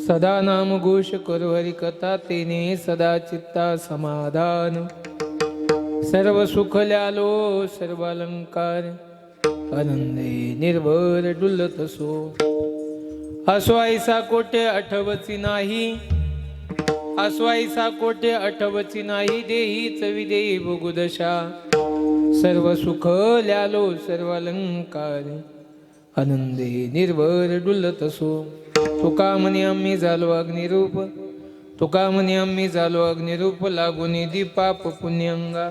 सदा नाम घोष करू हरी कथा तेने सदा चित्ता समाधान सर्व सुख ल्यालो सर्व अलंकार आनंदे निर्भर डुलत सो आसवाईसा कोटे आठवची नाही आसवाईसा कोटे आठवची नाही देहीच विदेही भोगुदशा सर्व सुख ल्यालो सर्व अलंकार आनंदे निर्भर डुलत सो तुका म्हणे आम्ही झालो अग्निरूप तुका म्हणे आम्ही झालो अग्निरूप लागुनी दीपाप पुण्यंगा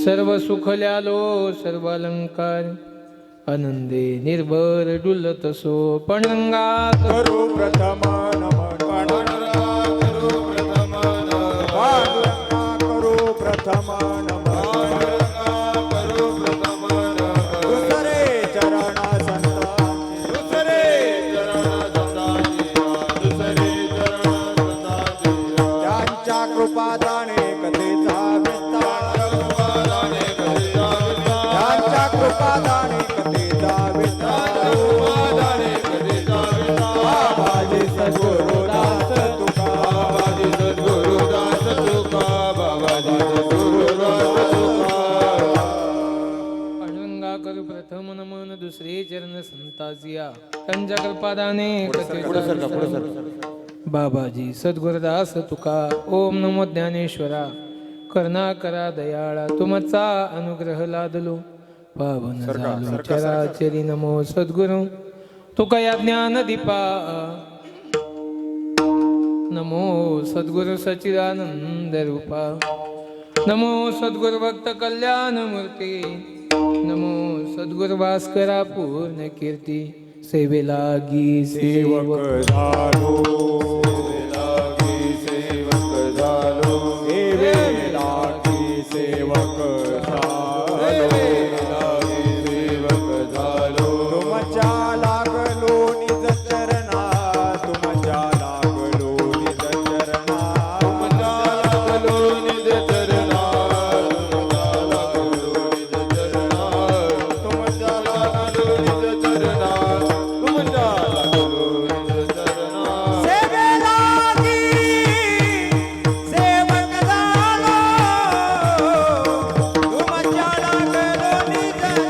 सर्व सुख ल्यालो सर्व अलंकार आनंदे निर्भर डुलत सो पणंगा करू प्रथम नमन पांडुरंगा करू प्रथम नमन पांडुरंगा करू प्रथम नमन पांडुरंगा करू प्रथम नमन दुसरे चरण संतांचे दुसरे चरण संतांचे दुसरे चरण संतांचे त्यांच्या कृपादाने कथेचा विस्तार कृपादाने कथेचा विस्तार त्यांच्या कृपादाने कथेचा विस्तार कृपादाने कथेचा विस्तार बाबाजी सद्गुरुदास तुका बाबाजी सद्गुरुदास तुका बाबाजी सद्गुरुदास तुका पांडुरंगा करू प्रथम नमन दुसरे चरण संताजिया त्यांच्या कृपादाने बाबाजी सद्गुरुदास तुका ओम नमो ज्ञानेश्वरा करुणा दयाळा तुमचा अनुग्रह लादलो पावन झालो चराचरी नमो सद्गुरु तुका या ज्ञान दीपा नमो सद्गुरु सच्चिदानंद रूपा नमो सद्गुरु भक्त कल्याण मूर्ती नमो सद्गुरु भास्करा पूर्ण कीर्ती सेवेला गी सेवक झालो सेवक झालो सेवेला गी सेवक झालो सेवक झालो तुमच्या लागलो निज चरणा तुमच्या लागलो निज चरणा तुमच्या लागलो निज चरणा तुमच्या लागलो निज चरणा तुमच्या लागलो निज चरणा तुमच्या लागलो निज चरणा सेवेला सेवक झालो तुमच्या लागलो निज चरणा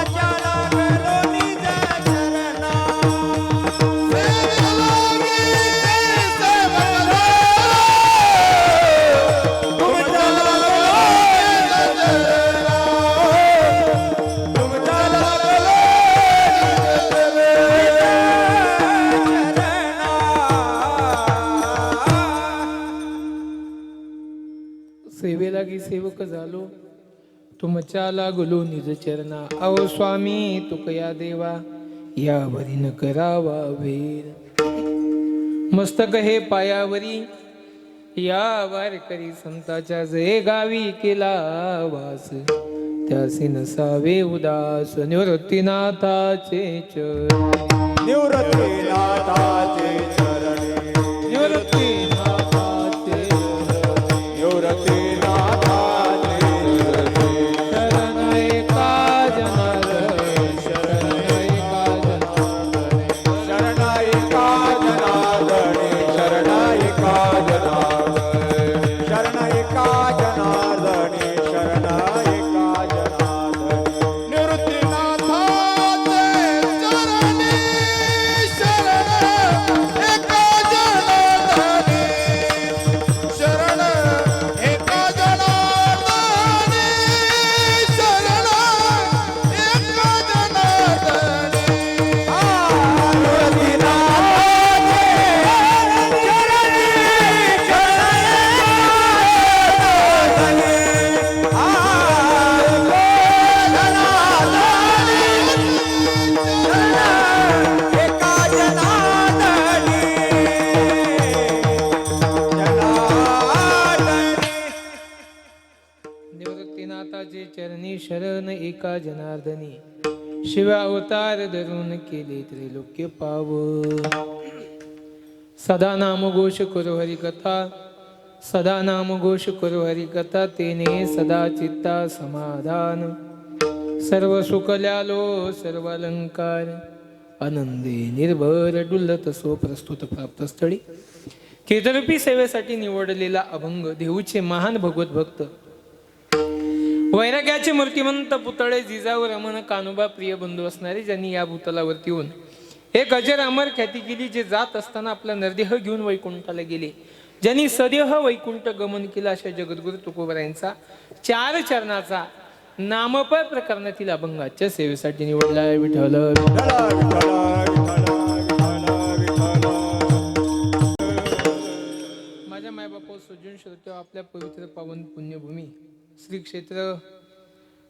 तुमच्या लागलो निज चरणा सेवेला सेवक झालो तुमच्या सेवेला गी सेवक झालो तुमच्या लागलो निज चरणा अहो स्वामी तुकया देवा यावरी न करावा वेर मस्तक हे पायावरी या वारकरी संताच्या जय गावी केला वास त्यासी नसावे उदास निवृत्तीनाथाचे चरण निवृत्तीनाथाचे चरणी निवृत्तीनाथाचे निवृत्तीनाथाचे शरण एका जनार्दने शरण एका जनार्दने शरण एका जनार्दने शरण एका जनार्दने शरण एका जनार्दने शरण एका जनार्दने निवृत्तीनाथाचे चरणी शरण एका जनार्दने शरण एका जनार्दने शरण एका जनार्दने निवृत्तीनाथाचे चरणी शरण एका जनार्दनी शिवा अवतार धरून केले त्रैलोक्य पाव सदा नाम घोष करो हरी कथा सदा नाम घोष करो हरी कथा तेने सदा चित्ता समाधान सर्व सुख ल्यालो सर्व अलंकार आनंदे निर्भर डुलत सो प्रस्तुत प्राप्त स्थळी. कीर्तनरूपी सेवेसाठी निवडलेला अभंग देऊचे महान भगवत भक्त, वैराग्याचे मूर्तिमंत पुतळे जिजाऊ रमण कानुबा प्रिय बंधू असणारे, ज्यांनी या भूतलावरती येऊन एक अजर अमर ख्याती केली, जे जात असताना आपला नरदेह घेऊन वैकुंठाला गेले, ज्यांनी सदेह वैकुंठ गमन केलं, अशा जगद्गुरु तुकोबरायांचा 4 चरणाचा नामपळ प्रकरणातील अभंगाच्या सेवेसाठी निवडला आहे. विठ्ठल माझ्या मायबापा सज्जन श्रोते, आपल्या पवित्र पावन पुण्यभूमी श्री क्षेत्र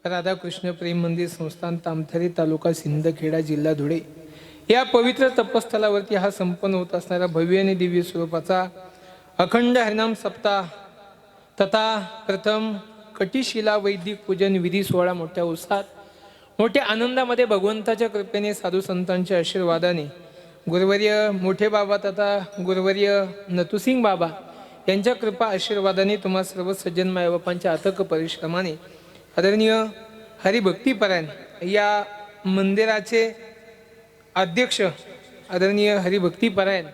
राधाकृष्ण प्रेम मंदिर संस्थान तामथरी तालुका सिंदखेडा जिल्हा धुळे या पवित्र तपस्थळावरती हा संपन्न होत असणारा भव्य आणि दिव्य स्वरूपाचा अखंड हरिनाम सप्ताह तथा प्रथम कटिशिला वैदिक पूजन विधी सोहळा मोठ्या उत्साहात मोठ्या आनंदामध्ये भगवंताच्या कृपेने साधू संतांच्या आशीर्वादाने गुरुवर्य मोठे बाबा तथा गुरुवर्य नतुसिंग बाबा यांच्या कृपा आशीर्वादाने तुम्हा सर्व सज्जन मायबापांच्या अथक परिश्रमाने आदरणीय हरिभक्तीपरायण या मंदिराचे अध्यक्ष आदरणीय हरिभक्तीपरायण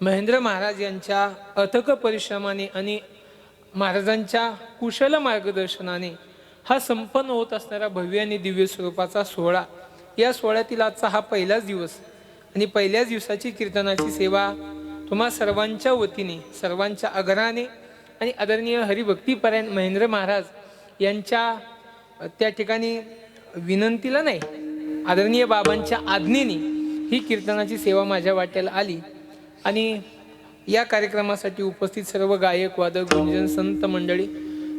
महेंद्र महाराज यांच्या अथक परिश्रमाने आणि महाराजांच्या कुशल मार्गदर्शनाने हा संपन्न होत असणारा भव्य आणि दिव्य स्वरूपाचा सोहळा, या सोहळ्यातील आजचा हा पहिलाच दिवस आणि पहिल्याच दिवसाची कीर्तनाची सेवा तुम्हा सर्वांच्या वतीने सर्वांच्या आग्रहाने आणि आदरणीय हरिभक्तीपरायण महेंद्र महाराज यांच्या त्या ठिकाणी विनंतीला नाही, आदरणीय बाबांच्या आज्ञेने ही कीर्तनाची सेवा माझ्या वाट्याला आली. आणि या कार्यक्रमासाठी उपस्थित सर्व गायक वादक गुंजन संत मंडळी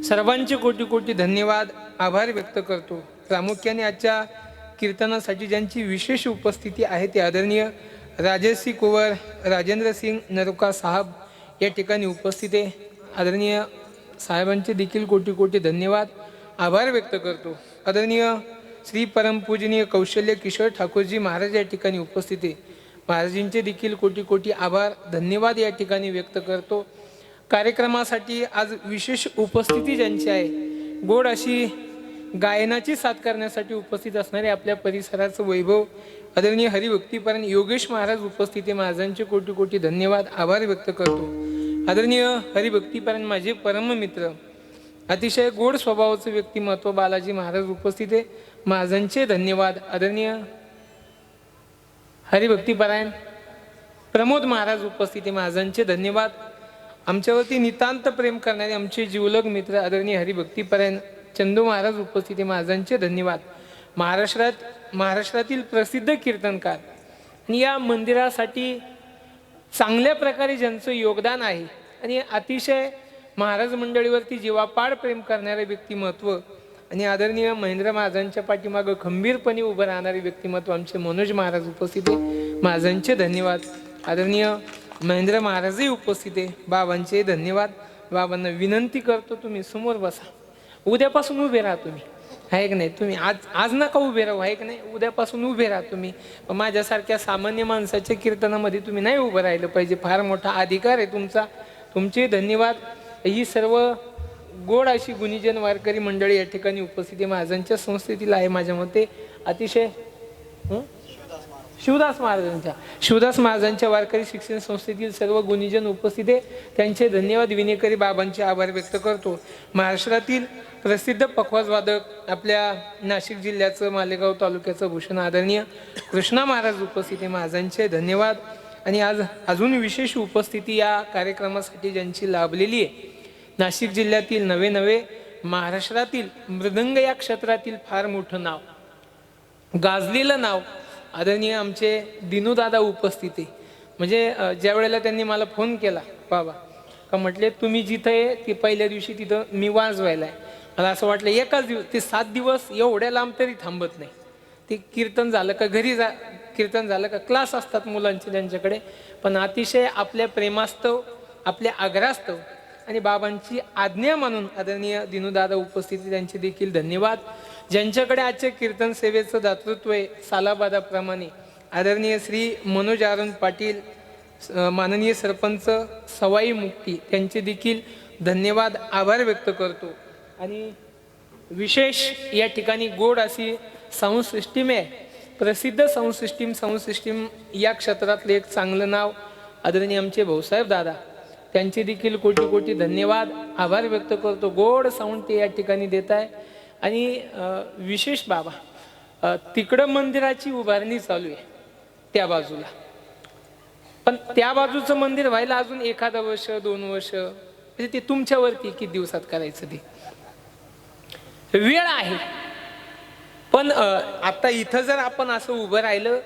सर्वांचे कोटी कोटी धन्यवाद आभार व्यक्त करतो. प्रामुख्याने आजच्या कीर्तनासाठी ज्यांची विशेष उपस्थिती आहे ते आदरणीय राजेश कुंवर राजेंद्र सिंग नरुका साहब या ठिकाणी उपस्थित आहे. आदरणीय साहेबांचे देखील कोटी कोटी धन्यवाद आभार व्यक्त करतो. आदरणीय श्री परमपूजनीय कौशल्य किशोर ठाकूरजी महाराज या ठिकाणी उपस्थित आहे. महाराजींचे देखील कोटी कोटी आभार धन्यवाद या ठिकाणी व्यक्त करतो. कार्यक्रमासाठी आज विशेष उपस्थिती ज्यांची आहे, गोड अशी गायनाची साथ करण्यासाठी उपस्थित असणारे आपल्या परिसराचं वैभव आदरणीय हरिभक्तीपरायण योगेश महाराज उपस्थित आहे. महाराजांचे कोटी कोटी धन्यवाद आभार व्यक्त करतो. आदरणीय हरिभक्तीपरायण माझे परम मित्र अतिशय गोड स्वभावाचं व्यक्तिमत्व बालाजी महाराज उपस्थित आहे. महाराजांचे धन्यवाद. आदरणीय हरिभक्तीपरायण प्रमोद महाराज उपस्थित आहे. महाराजांचे धन्यवाद. आमच्यावरती नितांत प्रेम करणारे आमचे जीवलग मित्र आदरणीय हरिभक्तीपरायण चंदू महाराज उपस्थित आहे. महाराजांचे धन्यवाद. महाराष्ट्रातील प्रसिद्ध कीर्तनकार आणि या मंदिरासाठी चांगल्या प्रकारे ज्यांचं योगदान आहे आणि अतिशय महाराज मंडळीवरती जीवापाड प्रेम करणारे व्यक्तिमत्व आणि आदरणीय महेंद्र महाराजांच्या पाठीमागं खंबीरपणे उभं राहणारे व्यक्तिमत्व आमचे मनोज महाराज उपस्थित आहे. महाराजांचे धन्यवाद. आदरणीय महेंद्र महाराजही उपस्थित आहे. बाबांचे धन्यवाद. बाबांना विनंती करतो तुम्ही समोर बसा. उद्यापासून उभे राहा तुम्ही, आहे की नाही? तुम्ही आज नका उभे राहू, आहे की नाही? उद्यापासून उभे राहा तुम्ही. माझ्यासारख्या सामान्य माणसाच्या कीर्तनामध्ये तुम्ही नाही उभं राहिलं पाहिजे. फार मोठा अधिकार आहे तुमचा. तुमचे धन्यवाद. ही सर्व गोड अशी गुणीजन वारकरी मंडळी या ठिकाणी उपस्थित आहे. महाराजांच्या संस्थेतील आहे. माझ्या मते अतिशय शिवदास महाराजांच्या वारकरी शिक्षण संस्थेतील सर्व गुणीजन उपस्थित आहे. त्यांचे धन्यवाद विनेकरी बाबांचे आभार व्यक्त करतो. महाराष्ट्रातील प्रसिद्ध पखवाज वादक आपल्या नाशिक जिल्ह्याचं मालेगाव तालुक्याचं भूषण आदरणीय कृष्णा महाराज उपस्थित आहे. महाराजांचे धन्यवाद. आणि आज अजून विशेष उपस्थिती या कार्यक्रमासाठी ज्यांची लाभलेली आहे, नाशिक जिल्ह्यातील नवे महाराष्ट्रातील मृदंग या क्षेत्रातील फार मोठं नाव गाजलेलं नाव आदरणीय आमचे दिनूदादा उपस्थित आहे. म्हणजे ज्या वेळेला त्यांनी मला फोन केला बाबा का म्हटले तुम्ही जिथं आहे ती पहिल्या दिवशी तिथं मी वाजवायला आहे. मला असं वाटलं एकाच दिवस ते 7 दिवस एवढ्या लांब तरी थांबत नाही. ते कीर्तन झालं का घरी कीर्तन झालं का क्लास असतात मुलांचे त्यांच्याकडे, पण अतिशय आपल्या प्रेमास्तव आपल्या आग्रहास्तव आणि बाबांची आज्ञा मानून आदरणीय दिनूदादा उपस्थिती त्यांचे देखील धन्यवाद. ज्यांच्याकडे आजच्या कीर्तन सेवेचं दातृत्व आहे सालाबादाप्रमाणे आदरणीय श्री मनोज आनंद पाटील माननीय सरपंच सवाई मुक्ती त्यांचे देखील धन्यवाद आभार व्यक्त करतो. आणि विशेष या ठिकाणी गोड अशी साऊंड सिस्टीम आहे प्रसिद्ध संसिष्टीम या क्षेत्रातले एक चांगलं नाव आदरणीय आमचे भाऊसाहेब दादा, त्यांचे देखील कोटी कोटी धन्यवाद, आभार व्यक्त करतो. गोड साऊंड ते या ठिकाणी देत आहे. आणि विशेष बाबा, तिकडं मंदिराची उभारणी चालू आहे त्या बाजूला, पण त्या बाजूचं मंदिर व्हायला अजून 1 वर्ष 2 वर्ष, म्हणजे ते तुमच्यावरती किती दिवसात करायचं ते वेळ आहे. पण आता इथं जर आपण असं उभं राहिलं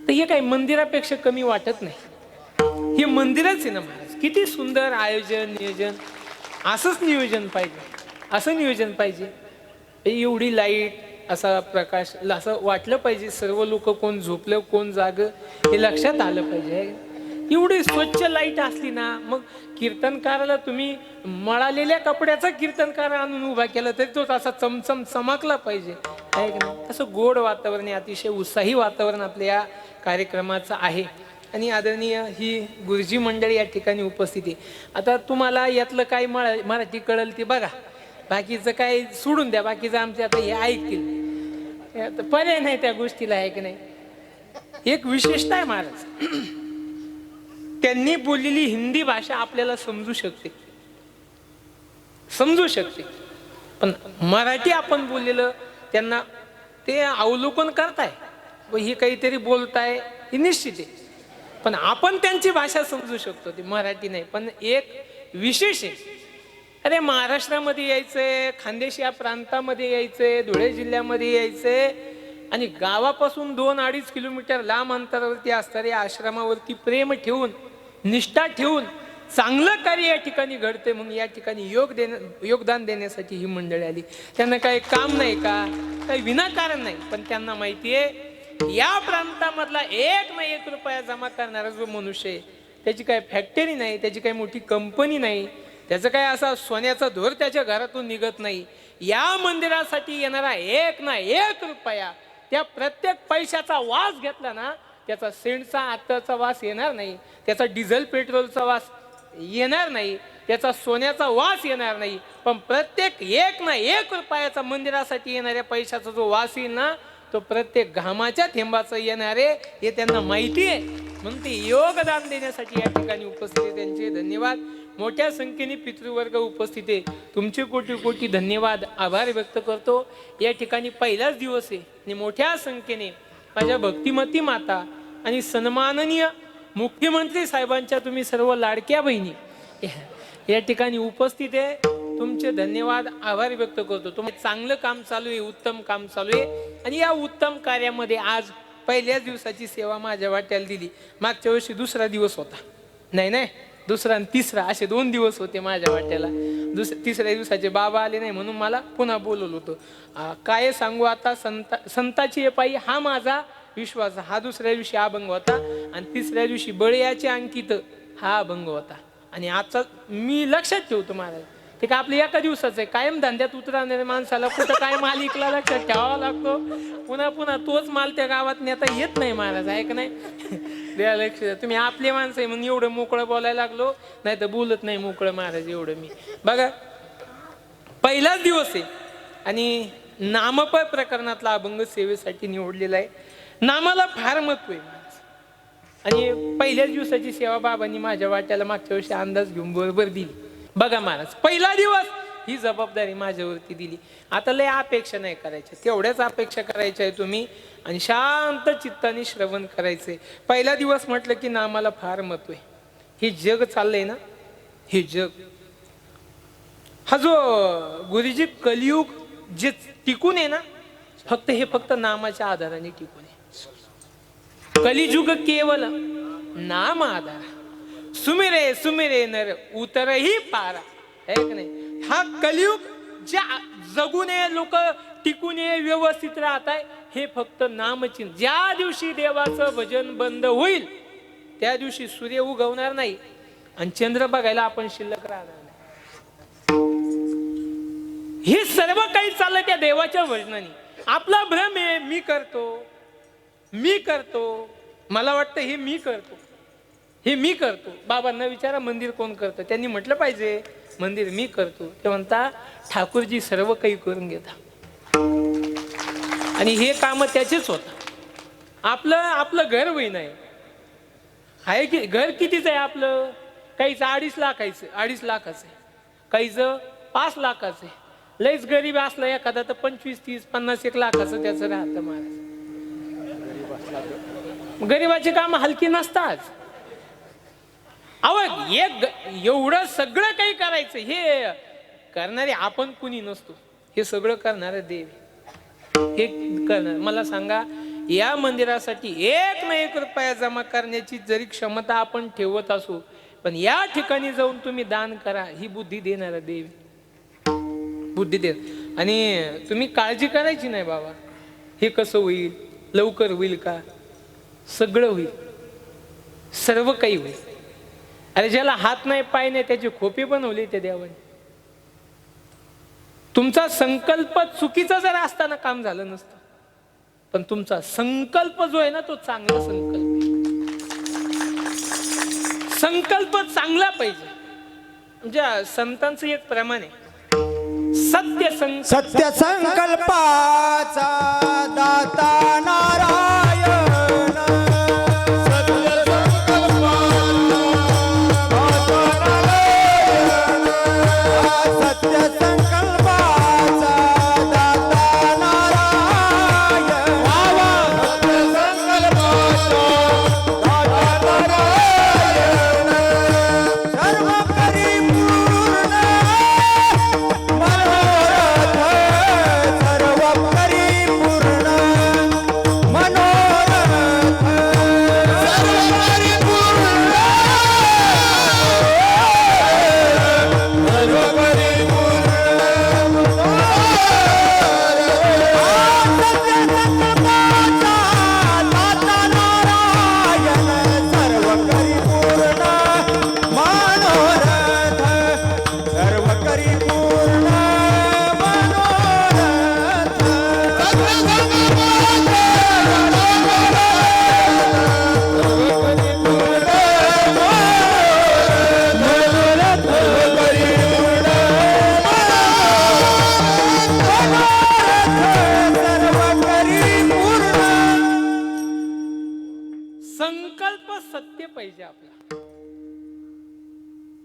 तर हे काही मंदिरापेक्षा कमी वाटत नाही. हे मंदिरच आहे ना महाराज. किती सुंदर आयोजन नियोजन. असंच नियोजन पाहिजे, असं नियोजन पाहिजे. एवढी लाईट, असा प्रकाश, असं वाटलं पाहिजे सर्व लोक कोण झोपलं कोण जाग हे लक्षात आलं पाहिजे. एवढी स्वच्छ लाईट असली ना, मग कीर्तनकाराला तुम्ही मळालेल्या कपड्याचा कीर्तनकार आणून उभा केला तरी तो असा चमचम चमकला पाहिजे, आहे की नाही? असं गोड वातावरण, अतिशय उत्साही वातावरण आपल्या या कार्यक्रमाचं आहे. आणि आदरणीय ही गुरुजी मंडळी या ठिकाणी उपस्थित आहे. आता तुम्हाला यातलं काय मराठी कळल ते बघा, बाकीचं काय सोडून द्या, बाकीचं आमचे आता हे ऐकतील, पर्याय नाही त्या गोष्टीला, आहे की नाही? एक विशेषता आहे महाराज, त्यांनी बोललेली हिंदी भाषा आपल्याला समजू शकते, पण मराठी आपण बोललेलं त्यांना ते अवलोकन करताय व हे काहीतरी बोलताय हे निश्चित आहे, पण आपण त्यांची भाषा समजू शकतो, ती मराठी नाही. पण एक विशेष आहे, अरे महाराष्ट्रामध्ये यायचंय, खानदेश या प्रांतामध्ये यायचंय, धुळे जिल्ह्यामध्ये यायचंय आणि गावापासून 2-2.5 किलोमीटर लांब अंतरावरती असणाऱ्या आश्रमावरती प्रेम ठेवून, निष्ठा ठेवून चांगलं कार्य या ठिकाणी घडते. म्हणून या ठिकाणी योगदान देण्यासाठी ही मंडळी आली. त्यांना काही काम नाही का, काही विनाकारण नाही, पण त्यांना माहिती आहे या प्रांतामधला 1 ना 1 रुपया जमा करणारा जो मनुष्य आहे, त्याची काही फॅक्टरी नाही, त्याची काही मोठी कंपनी नाही, त्याचं काय असा सोन्याचा धोर त्याच्या घरातून निघत नाही. या मंदिरासाठी येणारा 1 ना 1 रुपया, त्या प्रत्येक पैशाचा वास घेतला ना, त्याचा सेंटचा आत्ताचा वास येणार नाही, त्याचा डिझेल पेट्रोलचा वास येणार नाही, त्याचा सोन्याचा वास येणार नाही, पण प्रत्येक 1 ना 1 रुपयाचा मंदिरासाठी येणाऱ्या पैशाचा जो वास येईल ना, तो प्रत्येक घामाच्या थेंबाचं येणारे हे त्यांना माहिती आहे. म्हणून ते योगदान देण्यासाठी या ठिकाणी उपस्थित आहे. त्यांचे धन्यवाद. मोठ्या संख्येने पितृवर्ग उपस्थित आहे, तुमचे कोटी कोटी धन्यवाद, आभार व्यक्त करतो. या ठिकाणी पहिलाच दिवस आहे आणि मोठ्या संख्येने माझ्या भक्तिमती माता आणि सन्माननीय मुख्यमंत्री साहेबांच्या तुम्ही सर्व लाडक्या बहिणी या ठिकाणी उपस्थित आहे. तुमचे धन्यवाद, आभार व्यक्त करतो. तुम्ही चांगलं काम चालू आहे, उत्तम काम चालू आहे. आणि या उत्तम कार्यामध्ये आज पहिल्याच दिवसाची सेवा माझ्या वाट्याला दिली. मागच्या वर्षी 2रा दिवस होता, नाही दुसरा आणि तिसरा असे 2 दिवस होते माझ्या वाट्याला. 3ऱ्या दिवसाचे बाबा आले नाही म्हणून मला पुन्हा बोलवलं होतं. काय सांगू आता, संताची पायी हा माझा विश्वास. हा 2ऱ्या दिवशी अभंग होता आणि 3ऱ्या दिवशी बळीयाचे अंकित हा अभंग होता. आणि आजचा मी लक्षात ठेवतो महाराज, ते का आपल्या एका दिवसाचं आहे. कायम धंद्यात उतरणाऱ्या माणसाला कुठं काय मालिकला लक्षात ठेवावा लागतो. पुन्हा तोच माल त्या गावात नेता येत नाही महाराज, आहे का नाही? द्या लक्ष. तुम्ही आपले माणसं आहे म्हणून एवढं मोकळं बोलायला लागलो, नाही तर बोलत नाही मोकळं महाराज एवढं मी. बघा, पहिलाच दिवस आहे आणि नामपळ प्रकरणातला अभंग सेवेसाठी निवडलेला आहे. नामाला फार महत्व आहे आणि पहिल्याच दिवसाची सेवा बाबांनी माझ्या वाट्याला मागच्या वर्षी अंदाज घेऊन बरोबर दिली. बघा महाराज, पहिला दिवस ही जबाबदारी माझ्यावरती दिली. आता लय अपेक्षा नाही करायच्या, तेवढ्याच अपेक्षा करायच्या आहे तुम्ही आणि शांत चित्ताने श्रवण करायचंय. पहिला दिवस म्हटलं की नामाला फार महत्व आहे. हे जग चाललंय ना, हे जग, हा जो गुरुजी कलियुग जे टिकून आहे ना, फक्त नामाच्या आधाराने टिकून आहे. कलियुग केवल नाम आधार, सुमिरे सुमिरे नर उतरही पारा, है का नाही? हा कलियुग ज्या जगूने लोक टिकूने व्यवस्थित राहत आहे, हे फक्त नामचिन्ह. ज्या दिवशी देवाचं भजन बंद होईल त्या दिवशी सूर्य उगवणार नाही आणि चंद्र बघायला आपण शिल्लक राहणार नाही. हे सर्व काही चाललंय त्या देवाच्या भजनाने. आपला भ्रम आहे, मी करतो, मला वाटतं हे मी करतो. बाबांना विचारा मंदिर कोण करतं, त्यांनी म्हटलं पाहिजे मंदिर मी करतो. ते म्हणता ठाकूरजी सर्व काही करून घेता. आणि हे काम त्याचेच होतं. आपलं घर होई नाही आहे की घर कितीच आहे आपलं? काहीच 2.5 लाखाचं आहे, काहीच 5 लाखाचं आहे. लईच गरीब असला एखादा तर 25, 30, 50, 1 लाखाचं त्याचं राहतं महाराज. गरीबाची काम हलकी नसतात. अहो एवढं सगळं काही करायचं हे करणारे आपण कुणी नसतो, हे सगळं करणारे देव. हे करणार मला सांगा, या मंदिरासाठी 1 ना 1 रुपया जमा करण्याची जरी क्षमता आपण ठेवत असू, पण या ठिकाणी जाऊन तुम्ही दान करा, ही बुद्धी देणारा देव. बुद्धी दे. आणि तुम्ही काळजी करायची नाही बाबा हे कसं होईल, लवकर होईल का? सगळं होईल, सर्व काही होईल. अरे ज्याला हात नाही पाय नाही त्याचे खोपे बनवले त्या देवाने. तुमचा संकल्प चुकीचा जर असताना काम झालं नसतं, पण तुमचा संकल्प जो आहे ना तो चांगला संकल्प. संकल्प चांगला पाहिजे. म्हणजे संतांचं एक प्रमाण आहे, सत्य संकल्पाचा दाता नारायण.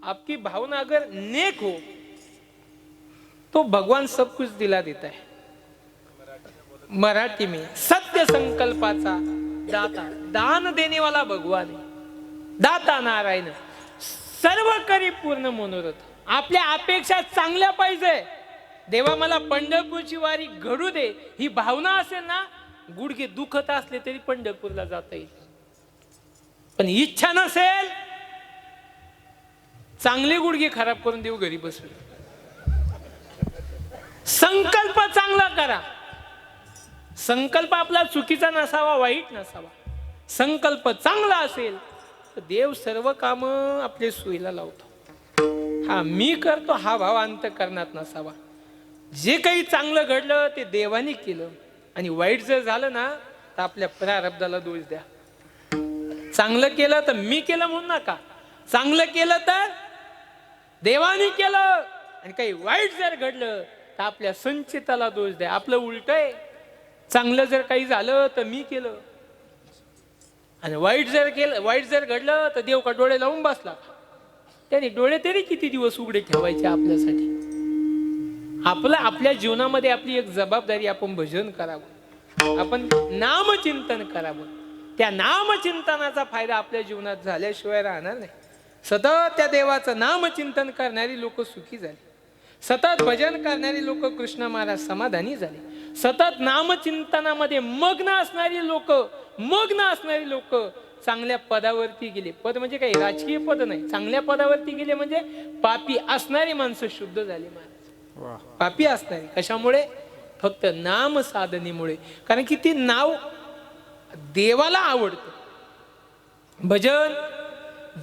आपकी भावना अगर नेक हो तो भगवान सब कुछ दिला देता है. मराठी में सत्य संकल्पाचा दाता, दान देने वाला भगवान है, दाता नारायण. सर्व करी पूर्ण मनोरथ. आपल्या अपेक्षा चांगल्या पाहिजे. देवा मला पंढरपूरची वारी घडू दे, ही भावना असेल ना, गुडघे दुखत असले तरी पंढरपूरला जाता येईल. पण इच्छा नसेल, चांगले गुडघे खराब करून देऊ घरी बसवे. संकल्प चांगला करा. संकल्प आपला चुकीचा नसावा, वाईट नसावा. संकल्प चांगला असेल तर देव सर्व काम आपले सोयीला लावतो. हा मी करतो हा भाव अंतःकरणात नसावा. जे काही चांगलं घडलं ते देवाने केलं, आणि वाईट जर झालं ना तर आपल्या प्रारब्धाला दोष द्या. चांगलं केलं तर मी केलं म्हणून नका, चांगलं केलं तर देवाने केलं, आणि काही वाईट जर घडलं तर आपल्या संचिताला दोष द्या. आपलं उलट आहे. चांगलं जर काही झालं तर मी केलं, आणि वाईट जर घडलं तर देव का डोळे लावून बसला. त्याने डोळे तरी किती दिवस उघडे ठेवायचे आपल्यासाठी. आपल्या जीवनामध्ये आपली एक जबाबदारी, आपण भजन करावं, आपण नामचिंतन करावं. त्या नामचिंतनाचा फायदा आपल्या जीवनात झाल्याशिवाय राहणार नाही. सतत त्या देवाचं नामचिंतन करणारी लोक सुखी झाली. सतत भजन करणारी लोक कृष्ण महाराज समाधानी झाले. सतत नामचिंतनामध्ये मग्न असणारी लोक चांगल्या पदावरती गेले. पद म्हणजे काही राजकीय पद नाही, चांगल्या पदावरती गेले म्हणजे पापी असणारी माणसं शुद्ध झाली. महाराज पापी असणारी कशामुळे? फक्त नाम साधनेमुळे. कारण की ती नाव देवाला आवडतं. भजन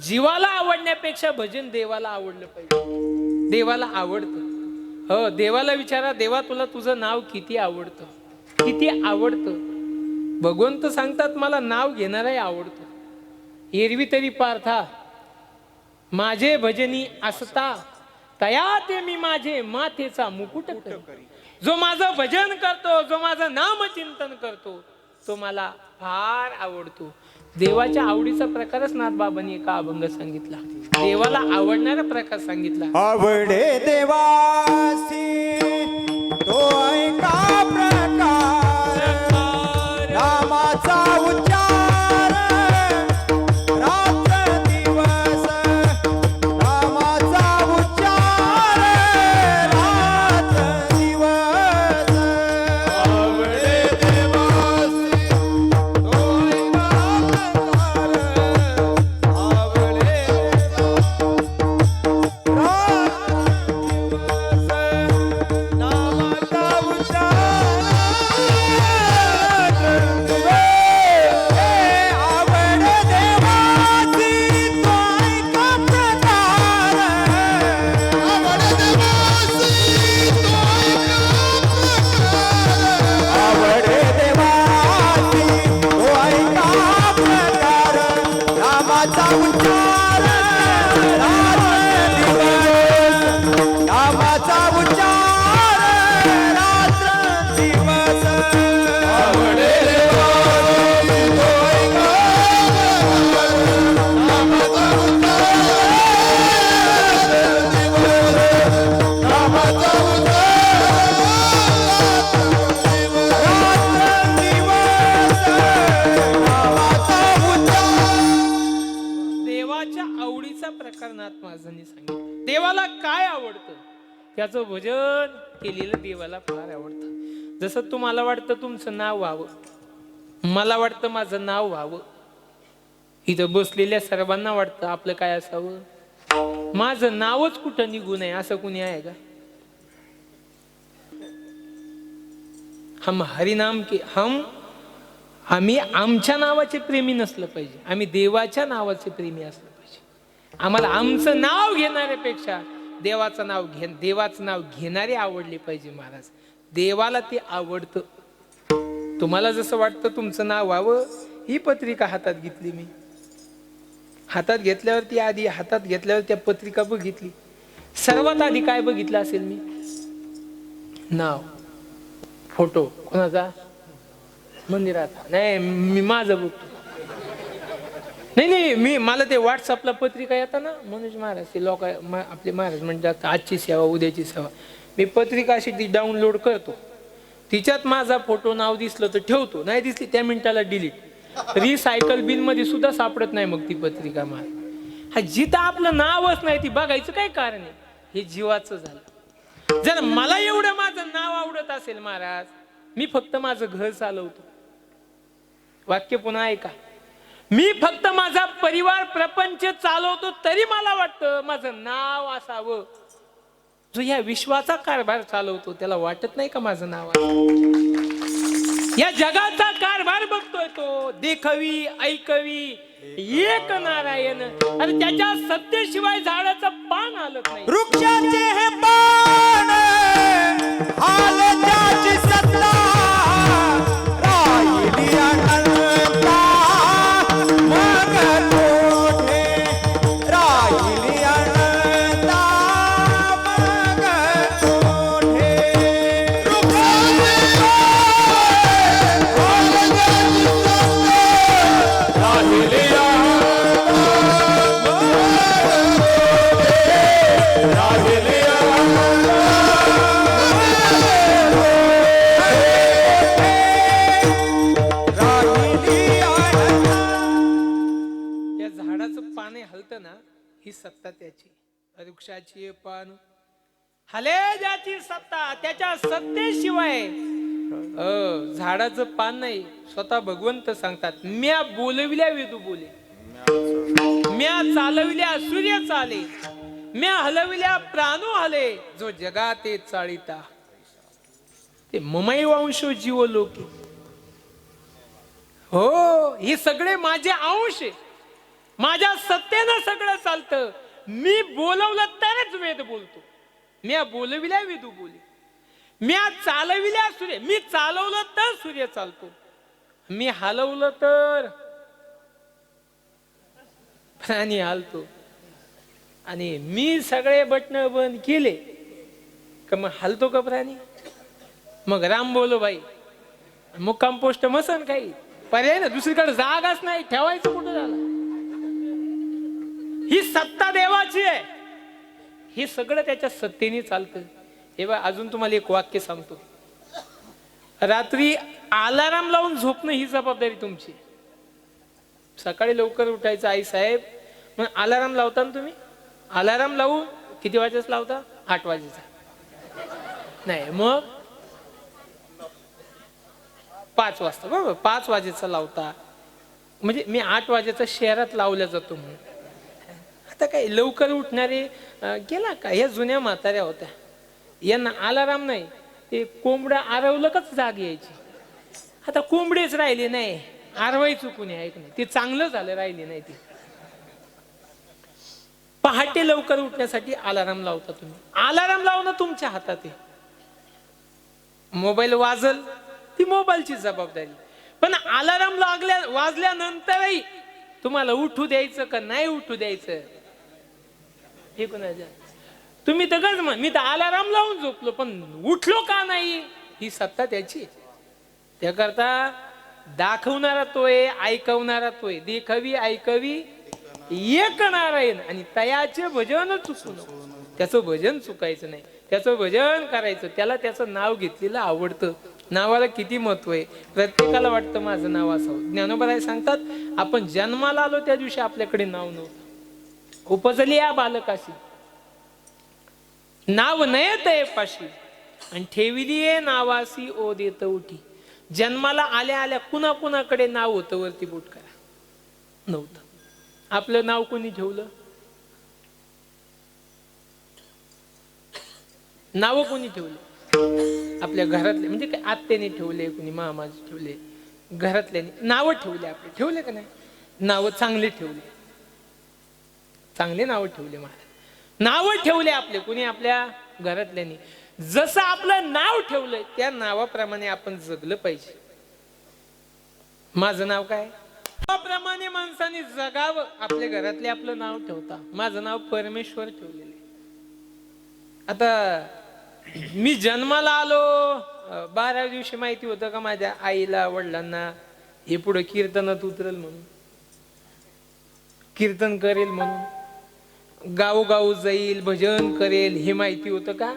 जीवाला आवडण्यापेक्षा भजन देवाला आवडलं पाहिजे. देवाला आवडतं. हो, देवाला विचारा, देवा तुला तुझं नाव किती आवडतं, किती आवडतं. भगवंत सांगतात मला नाव घेणाराही आवडतो. एरवी तरी पार्था माझे भजनी असता, तया ते मी माझे माथेचा मुकुट करी. जो माझं भजन करतो, जो माझं नामचिंतन करतो, तो मला फार आवडतो. देवाच्या आवडीचा प्रकारच नाथबाबांनी एका अभंग सांगितला. देवाला आवडणारा प्रकार सांगितला. आवडे देवासी तो ऐका प्रकार, नामाचा उच्चार रात्र दिवस, नामाचा उच्चार रात्र दिवस. आवडे देवासी तो ऐका प्रकार, आवडे नामाचा उच्चार आवडे देवासी तो ऐका प्रकार, आवडे देवासी तो ऐका प्रकार, आवडे देवासी तो ऐका प्रकार, नामाचा उच्चार रात्र दिवस, नामाचा उच्चार रात्र दिवस. आवडे देवासी तो ऐका प्रकार, नामाचा उच्चार दिवस, नामाचा देवाच्या आवडीचा प्रकार नाथ महाराजांनी सांगितलं. देवाला काय आवडतं? त्याचं भजन केलेलं देवाला फार आवडतं. जसं तुम्हाला वाटतं तुमचं नाव व्हावं, मला वाटतं माझं नाव व्हावं, इथं बसलेल्या सर्वांना वाटतं आपलं काय असावं, माझं नावच कुठं निघू नये असं कुणी आहे का? हम हरिनाम के आम्ही आमच्या नावाचे प्रेमी नसलं पाहिजे, आम्ही देवाच्या नावाचे प्रेमी असलं पाहिजे. आम्हाला आमचं नाव घेणाऱ्यापेक्षा देवाचं नाव घेणारे आवडले पाहिजे. महाराज, देवाला ते आवडतं. तुम्हाला जसं वाटतं तुमचं नाव व्हावं, ही पत्रिका हातात घेतली मी. हातात घेतल्यावर त्या पत्रिका बघितली. सर्वात आधी काय बघितलं असेल मी? नाव, फोटो कोणाचा? मंदिरात. नाही, मी माझं बघतो. नाही, मला ते व्हॉट्सअपला पत्रिका येतात ना, मनोज महाराज, ते लोक आपले महाराज म्हणतात आजची सेवा उद्याची सेवा. मी पत्रिका अशी ती डाउनलोड करतो, तिच्यात माझा फोटो नाव दिसलं तर ठेवतो, नाही दिसली त्या मिनिटाला डिलीट. रिसायकल बिन मध्ये सुद्धा सापडत नाही मग ती पत्रिका. मला हा जिथं आपलं नावच नाही ती बघायचं काय कारण आहे? हे जीवाचं झालं. जर मला एवढं माझं नाव आवडत असेल महाराज, मी फक्त माझं घर चालवतो. वाक्य पुन्हा ऐका. मी फक्त माझा परिवार प्रपंच चालवतो तरी मला वाटतं माझं नाव असावं. जो या विश्वाचा कारभार चालवतो त्याला वाटत नाही का माझं नाव आहे? या जगाचा कारभार बघतोय तो, देखवी ऐकवी एक नारायण, आणि त्याच्या सत्तेशिवाय झाडाचं पान हलत नाही. वृक्षाचे हे पान हाल त्याची सत्ता राहिली अनंता, मग कोठे राहिली अनंता, मग कोठे. या झाडाचं पाने हलतं ना, ही सत्ता त्याची. वृक्षाची पान हले ज्याची सत्ता, त्याच्या सत्तेशिवाय झाडाचं पान नाही. स्वतः भगवंत सांगतात, म्या बोलविल्या वेदू बोले, म्या चालविल्या सूर्य चाले, म्या हलविल्या प्राणो हले, जो जगा ते चाळीता, ते ममई वंशो जीव लोके. हो, हे सगळे माझे अंश आहे. माझ्या सत्तेनं सगळं चालतं. मी बोलवलं तरच वेद बोलतो. म्या बोलविल्या वेदू बोले, म्या चालविल्या सूर्य, मी चालवलं तर सूर्य चालतो, मी हलवलं तर प्राणी हालतो. आणि मी सगळे बटन बंद केले का मग हलतो का प्राणी? मग राम बोलो बाई, मुक्काम पोस्ट मसन काही पर्याय ना, दुसरीकडे जागाच नाही, ठेवायचं कुठं झालं. ही सत्ता देवाची आहे, हे सगळं त्याच्या सत्तेने चालतं. हे बघ, अजून तुम्हाला एक वाक्य सांगतो. रात्री अलाराम लावून झोपणं ही जबाबदारी तुमची. सकाळी लवकर उठायचं आई साहेब, मग अलाराम लावता ना तुम्ही. अलाराम लावून किती वाजेच लावता? 8 वाजेचा नाही, मग 5 वाजता, बरोबर 5 वाजेचा लावता. म्हणजे मी 8 वाजेचा शहरात लावल्या जातो म्हणून. आता काय लवकर उठणारे गेला का, या जुन्या म्हाताऱ्या होत्या, यांना अलाराम नाही, ते कोंबड्या आरवलं कच जाग यायची. आता कोंबडेच राहिले नाही, आरवायचं कुणी ऐक नाही, ते चांगलं झालं, राहिले नाही. ते पहाटे लवकर उठण्यासाठी अलाराम लावता तुम्ही. अलाराम लावणं तुमच्या हातात आहे. मोबाईल वाजल ती मोबाईलची जबाबदारी, पण अलाराम वाजल्यानंतरही तुम्हाला उठू द्यायचं का नाही उठू द्यायचं हे कोणाच्या. तुम्ही तर गज मी तर अलाराम लावून झोपलो पण उठलो का नाही, ही सत्ता त्याची. त्याकरता दाखवणारा तोय, ऐकवणारा तोय. देखावी ऐकवी एक नारायण, आणि तयाचे भजन चुकू नको. त्याचं भजन चुकायचं नाही, त्याचं भजन करायचं. त्याला त्याचं नाव घेतलेलं आवडतं. नावाला किती महत्व आहे. प्रत्येकाला वाटतं माझं नाव असावं. ज्ञानोबा सांगतात, आपण जन्माला आलो त्या दिवशी आपल्याकडे नाव नव्हतं. उपजली या बालकाशी नाव नयत पाशी, आणि ठेविली नावासी ओ देत उठी. जन्माला आल्या आल्या कुणा कुणाकडे नाव होतं वरती बोट करा, नव्हतं. आपलं नाव कोणी ठेवलं? नाव कोणी ठेवले? आपल्या घरातले, म्हणजे काय आत्याने ठेवले, कोणी मामाने ठेवले, घरातल्याने नाव ठेवले. आपले ठेवले का नाही? नाव चांगले ठेवले, चांगले नाव ठेवले. महाराज नाव ठेवले आपले, कोणी आपल्या घरातल्यानी. जसं आपलं नाव ठेवलंय त्या नावाप्रमाणे आपण जगलं पाहिजे. माझं नाव काय? नावाप्रमाणे माणसाने जगावं. आपल्या घरातले आपलं नाव ठेवता. माझं नाव परमेश्वर ठेवलेलं आहे. आता मी जन्माला आलो 12व्या दिवशी माहिती होतं का माझ्या आईला वडिलांना हे पुढे कीर्तनात उतरेल म्हणून, कीर्तन करेल म्हणून, गावोगाव जाईल, भजन करेल, हे माहिती होतं का?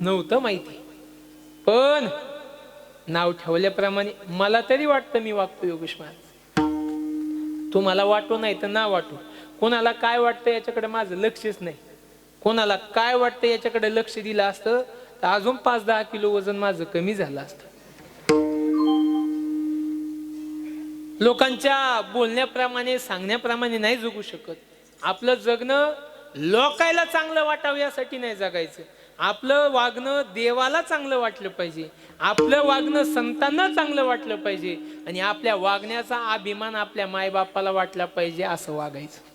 नव्हतं माहिती. पण नाव ठेवल्याप्रमाणे मला तरी वाटतं मी वागतो योगेश महाराज. तुम्हाला वाटो नाही तर ना वाटो, कोणाला काय वाटतं याच्याकडे माझं लक्षच नाही. कोणाला काय वाटतं याच्याकडे लक्ष दिलं असतं तर अजून 5-10 किलो वजन माझं कमी झालं असतं. लोकांच्या बोलण्याप्रमाणे, सांगण्याप्रमाणे नाही जगू शकत. आपलं जगणं लोकायला चांगलं वाटावं यासाठी नाही जगायचं. आपलं वागणं देवाला चांगलं वाटलं पाहिजे, आपलं वागणं संतांना चांगलं वाटलं पाहिजे, आणि आपल्या वागण्याचा अभिमान आपल्या मायबापाला वाटला पाहिजे, असं वागायचं.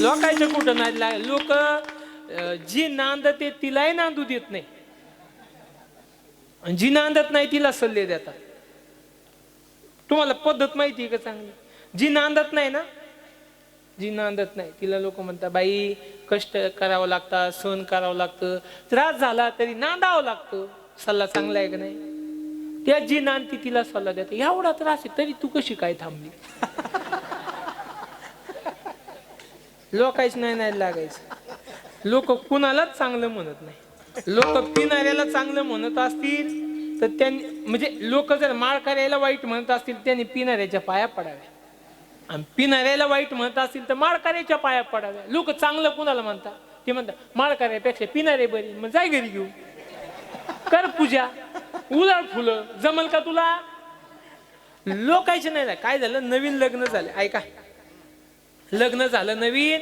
लोकांच्या कुठं नाही. लोक जी नांदते तिलाही नांदू देत नाही, आणि जी नांदत नाही तिला सल्ले देतात. तुम्हाला पद्धत माहिती आहे का चांगली? जी नांदत नाही ना, जी नांदत नाही तिला लोक म्हणतात, बाई कष्ट करावं लागतात, सहन करावं लागतं, त्रास झाला तरी नांदावं लागतं. सल्ला चांगला आहे का नाही? त्या जी नांदती तिला सल्ला देते, एवढा त्रास आहे तरी तू कशी काय थांबली? लोकांच नाही लागायचं. लोक कुणालाच चांगलं म्हणत नाही. लोक पिणाऱ्याला चांगलं म्हणत असतील तर त्यांनी, म्हणजे लोक जर माळ करायला वाईट म्हणत असतील त्यांनी पिणाऱ्याच्या पाया पडाव्या, आणि पिणाऱ्याला वाईट म्हणत असतील तर माळ करायच्या पाया पडाव्या. लोक चांगलं कुणाला म्हणतात? ते म्हणतात माळ करायपेक्षा पिणारे बरी, मग जाय घरी घेऊ, कर पूजा, उलाळ फुलं, जमल का तुला? लोकांचे नाही. काय झालं, नवीन लग्न झालं, ऐका, लग्न झालं नवीन,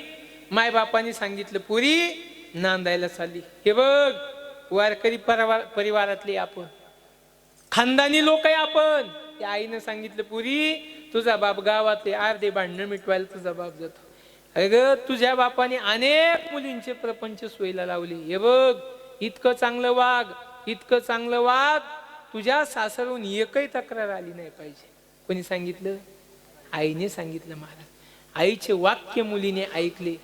मायबापाने सांगितलं पुरी नांदायला चालली. हे बघ, वारकरी परिवारातली आपण, खानदानी लोक आहे आपण. त्या आईनं सांगितलं पुरी तुझा बाप गावातले अर्धे भांडणं मिटवायला तुझा बाप जातो. अगं तुझ्या बापाने अनेक मुलींचे प्रपंच सोयीला लावले. हे बघ, इतकं चांगलं वाग, इतकं चांगलं वाग, तुझ्या सासरहून एकही तक्रार आली नाही पाहिजे. कोणी सांगितलं? आईने सांगितलं. महाराज आईचे वाक्य मुलीने ऐकले.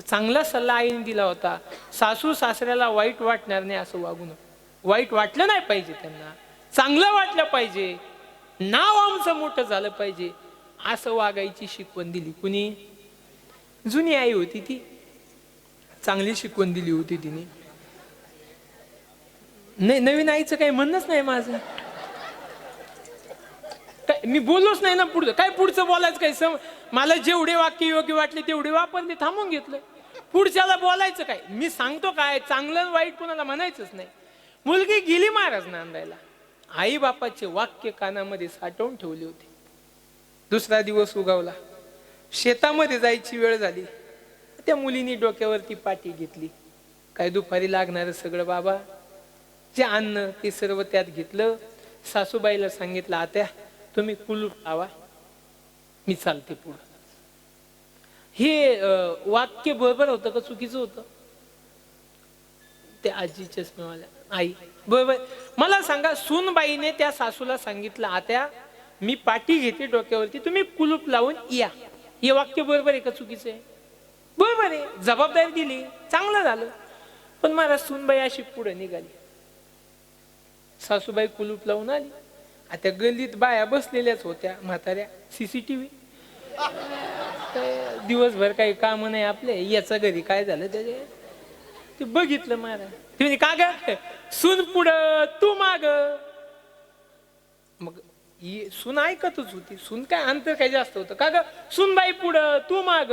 चांगला सल्ला आईने दिला होता, सासू सासऱ्याला वाईट वाटणार नाही असं वागू नको. वाईट वाटलं नाही पाहिजे त्यांना, चांगलं वाटलं पाहिजे, नाव आमचं मोठं झालं पाहिजे, असं वागायची शिकवण दिली. कुणी? जुनी आई होती ती, चांगली शिकवण दिली होती तिने. नाही, नवीन आईचं काही म्हणणंच नाही माझं. मी बोललोच नाही ना पुढचं, काय पुढचं बोलायचं काय? मला जेवढे वाक्य योग्य वाटले तेवढे वापरले, थांबून घेतलं. पुढच्याला बोलायचं काय? मी सांगतो काय, चांगलं वाईट कोणाला म्हणायचंच नाही. मुलगी गेली महाराज नांदायला, आई बापाचे वाक्य कानामध्ये साठवून ठेवले होते. दुसरा दिवस उगवला, शेतामध्ये जायची वेळ झाली. त्या मुलीने डोक्यावरती पाटी घेतली. काय दुपारी लागणार सगळं बाबा, जे अन्न ते सर्व त्यात घेतलं. सासूबाईला सांगितलं, आत्या तुम्ही कुलूप लावा, मी चालते पुढं. हे वाक्य बरोबर होतं का चुकीचं होतं? ते आजी चष्मेवाल्या आई बरोबर. मला सांगा, सूनबाईने त्या सासूला सांगितलं, आत्या मी पाटी घेते डोक्यावरती, तुम्ही कुलूप लावून या. हे वाक्य बरोबर आहे का चुकीचं आहे? बरोबर आहे, जबाबदारी दिली, चांगलं झालं. पण मला सूनबाई अशी पुढे निघाली. सासूबाई कुलूप लावून आली. आता गल्लीत बाया बसलेल्याच होत्या म्हाताऱ्या. CCTV दिवसभर काही काम नाही आपले, याचं घरी काय झालं त्याचे ते बघितलं महाराज. ते म्हणजे का ग, सून पुढं तू माग. मग ही सून ऐकतच होती. सून काय अंतर काय जास्त होतं का ग, सूनबाई पुढं तू माग.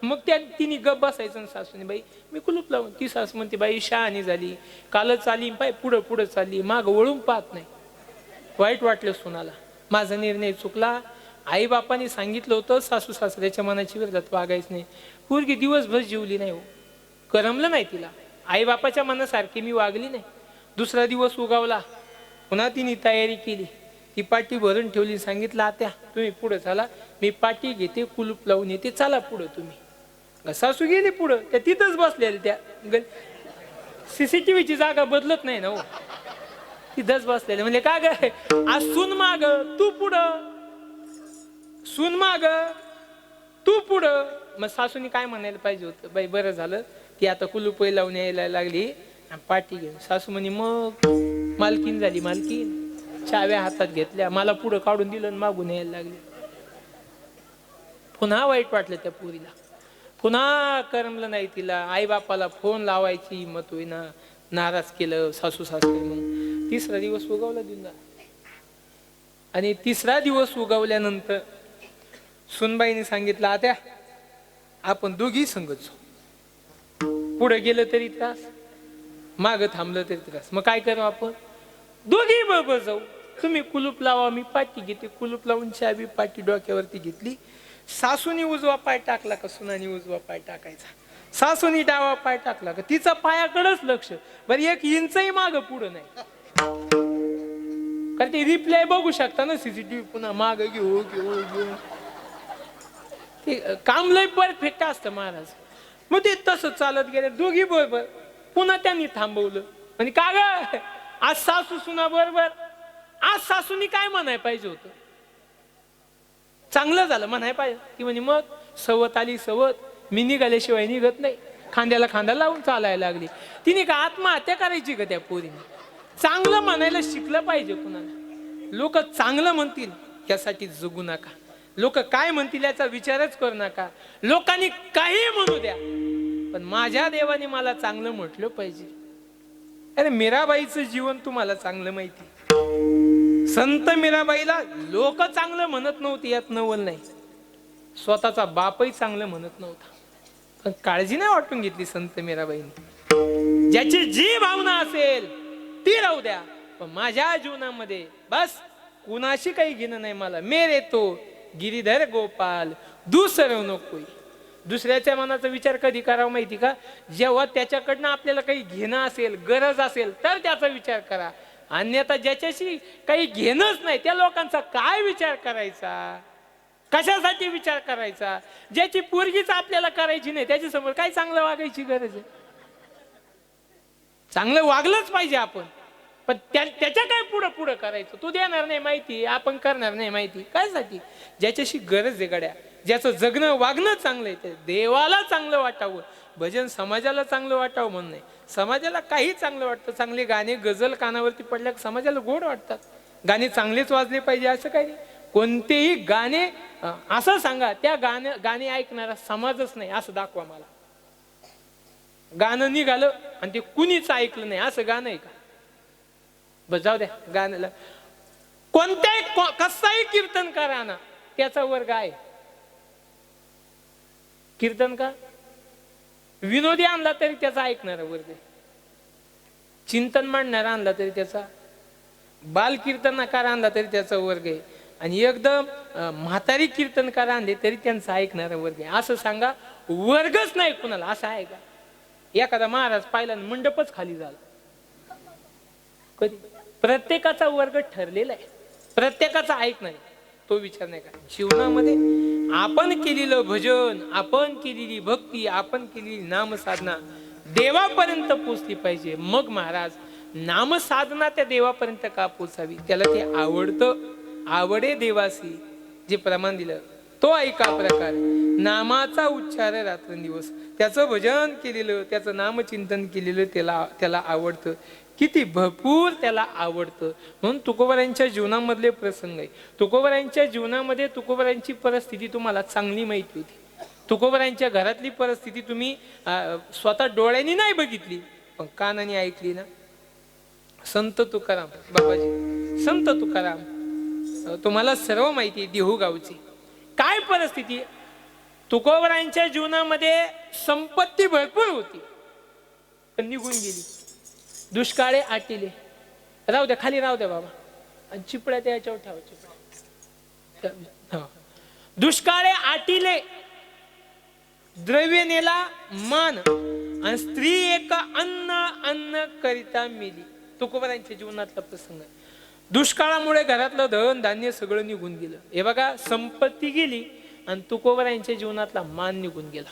मग त्या तिने गप बसायचं. सासूने, बाई मी कुलूप लावून. ती सासू म्हणते, बाई शहाणी झाली, कालच आली पाय पुढं पुढं चालली, माग वळून पाहत नाही. वाईट वाटलं सुनाला, माझा निर्णय चुकला. आई बापाने सांगितलं होतं सासू सासऱ्याच्या मनाची विरोधात वागायच नाही. पोरगी दिवसभर जेवली नाही, हो करमलं नाही तिला. आई बापाच्या मनासारखी मी वागली नाही. दुसरा दिवस उगावला, पुन्हा तिने तयारी केली. ती पाटी भरून ठेवली. सांगितलं, आत्या तुम्ही पुढे चला, मी पाटी घेते, कुलूप लावून येते, चला पुढं तुम्ही. सासू गेली पुढं, त्या तिथंच बसलेल्या. त्या CCTVची जागा बदलत नाही ना हो, तिथंच बसलेले. म्हणजे का ग, आज सून माग तू पुढं, सून माग तू पुढं. मग सासूनी काय म्हणायला पाहिजे होतं, बाई बरं झालं ती आता कुलूप लावून यायला लागली, पाटी घेऊन. सासू म्हणे, मग मालकीन झाली मालकीन, चाव्या हातात घेतल्या, मला पुढं काढून दिलं आणि मागून यायला लागली. पुन्हा वाईट वाटलं त्या पोरीला, पुन्हा करमलं नाही तिला. आई बापाला फोन लावायची हिंमत होईना, नाराज केलं सासू सासरे. मग तिसरा दिवस उगवला दिंदा. आणि तिसरा दिवस उगवल्यानंतर सुनबाईने सांगितलं, आत्या आपण दोघी संगत जाऊ. पुढे गेलं तरी त्रास, मागं थांबलं तरी त्रास. मग काय करू आपण, दोघी बरोबर जाऊ. तुम्ही कुलूप लावा, मी पाटी घेते. कुलूप लावून चाबी पाटी डोक्यावरती घेतली. सासूनी उजवा पाय टाकला का सुनानी उजवा पाय टाकायचा, सासूनी डावा पाय टाकला का तिचा पायाकडेच लक्ष. बरं, 1 इंचही माग पुढं नाही. कारण ते रिप्लाय बघू शकता ना CCTV, पुन्हा माग घेऊ घेऊ घेऊ. ते काम लय परफेक्ट असतं महाराज. मग ते तसं चालत गेले दोघी बरोबर. पुन्हा त्यांनी थांबवलं. म्हणजे का ग, आज सासू सुना बरोबर. आज सासूनी काय म्हणाय पाहिजे होतं, चांगलं झालं म्हणाय पाहिजे. ती म्हणजे मग सवत आली सवत, मी निघाल्याशिवाय निघत नाही. खांद्याला खांदा लावून चालायला लागली. तिने का आत्महत्या करायची का त्या पोरीने? चांगलं म्हणायला शिकलं पाहिजे कुणाला. लोक चांगलं म्हणतील यासाठी जगू नका. लोक काय म्हणतील याचा विचारच करू नका. लोकांनी काही म्हणू द्या, पण माझ्या देवाने मला चांगलं म्हटलं पाहिजे. अरे मीराबाईचं जीवन तुम्हाला चांगलं माहिती. संत मीराबाईला लोक चांगलं म्हणत नव्हते यात नवल नाही. स्वतःचा बापही चांगलं म्हणत नव्हता, पण काळजी नाही वाटून घेतली संत मीराबाईने. ज्याची जी भावना असेल ती राहू द्या, पण माझ्या जीवनामध्ये बस कुणाशी काही घेणं नाही मला. मेरे तो गिरीधर गोपाल दुसरं नकोय. दुसऱ्याच्या मनाचा विचार कधी करावा माहिती का, जेव्हा त्याच्याकडनं आपल्याला काही घेणं असेल, गरज असेल, तर त्याचा विचार करा. अन्यथा ज्याच्याशी काही घेणंच नाही त्या लोकांचा काय विचार करायचा, कशासाठी विचार करायचा. ज्याची पोरगीच आपल्याला करायची नाही त्याच्या समोर काय चांगलं वागायची गरज आहे. चांगलं वागलंच पाहिजे आपण. पण त्याच्या काय पुढं पुढं करायचं? तू देणार नाही माहिती, आपण करणार नाही माहिती, कायसाठी? ज्याच्याशी गरज आहे गड्या, ज्याचं जगणं वागणं चांगलं आहे, ते देवाला चांगलं वाटावं, भजन समाजाला चांगलं वाटावं म्हणून नाही. समाजाला काही चांगलं वाटतं, चांगले गाणे गझल कानावरती पडल्या समाजाला गोड वाटतात. गाणे चांगलेच वाजले पाहिजे असं काही नाही. कोणतेही गाणे असं सांगा, त्या गाणे ऐकणारा समाजच नाही असं दाखवा मला. गाणं निघालं आणि ते कुणीच ऐकलं नाही असं गाणं आहे का? बस जाऊ द्या गाण्याला. कोणत्याही कसाही कीर्तनकार आणा, त्याचा वर्ग आहे. कीर्तन का विनोदी आणला तरी त्याचा ऐकणारा वर्ग आहे. चिंतन मांडणारा आणला तरी त्याचा, बाल कीर्तनकार आणला तरी त्याचा वर्ग आहे. आणि एकदम म्हातारी कीर्तनकार आणले तरी त्यांचा ऐकणारा वर्ग आहे. असं सांगा वर्गच नाही कुणाला, असं आहे का? एखादा महाराज पाहिला मंडपच खाली झाला कधी? प्रत्येकाचा वर्ग ठरलेला आहे, प्रत्येकाचा ऐकणार तो विचार नाही का? जीवनामध्ये आपण केलेलं भजन, आपण केलेली भक्ती, आपण केलेली नामसाधना देवापर्यंत पोचली पाहिजे. मग महाराज नामसाधना त्या देवापर्यंत का पोचावी? त्याला ते आवडतं. आवडे देवासी जे प्रमाण दिलं तो ऐका प्रकार. नामाचा उच्चार रात्रंदिवस, त्याचं भजन केलेलं, त्याचं नामचिंतन केलेलं त्याला आवडतं. किती भरपूर त्याला आवडतं. म्हणून तुकोबारायांच्या जीवनामधले प्रसंग आहे. तुकोबारायांच्या जीवनामध्ये तुकोबारायांची परिस्थिती तुम्हाला चांगली माहिती होती. तुकोबारायांच्या घरातली परिस्थिती तुम्ही स्वतः डोळ्यांनी नाही बघितली, पण कानाने ऐकली ना. संत तुकाराम बाबाजी, संत तुकाराम, तुम्हाला सर्व माहिती आहे देहू गावची काय परिस्थिती. तुकोबारायांच्या जीवनामध्ये संपत्ती भरपूर होती पण निघून गेली. दुष्काळे आटिले, राहू द्या खाली राहू द्या बाबा, आणि चिपड्या त्याच्यावर ठेवा, चिपड्या. दुष्काळे आटिले, द्रव्य नेला मान, आणि स्त्री एक अन्न करिता मेली. तुकोबारायांच्या जीवनातला प्रसंग. दुष्काळामुळे घरातलं धन धान्य सगळं निघून गेलं. हे बघा, संपत्ती गेली आणि तुकोबारायांच्या जीवनातला मान निघून गेला.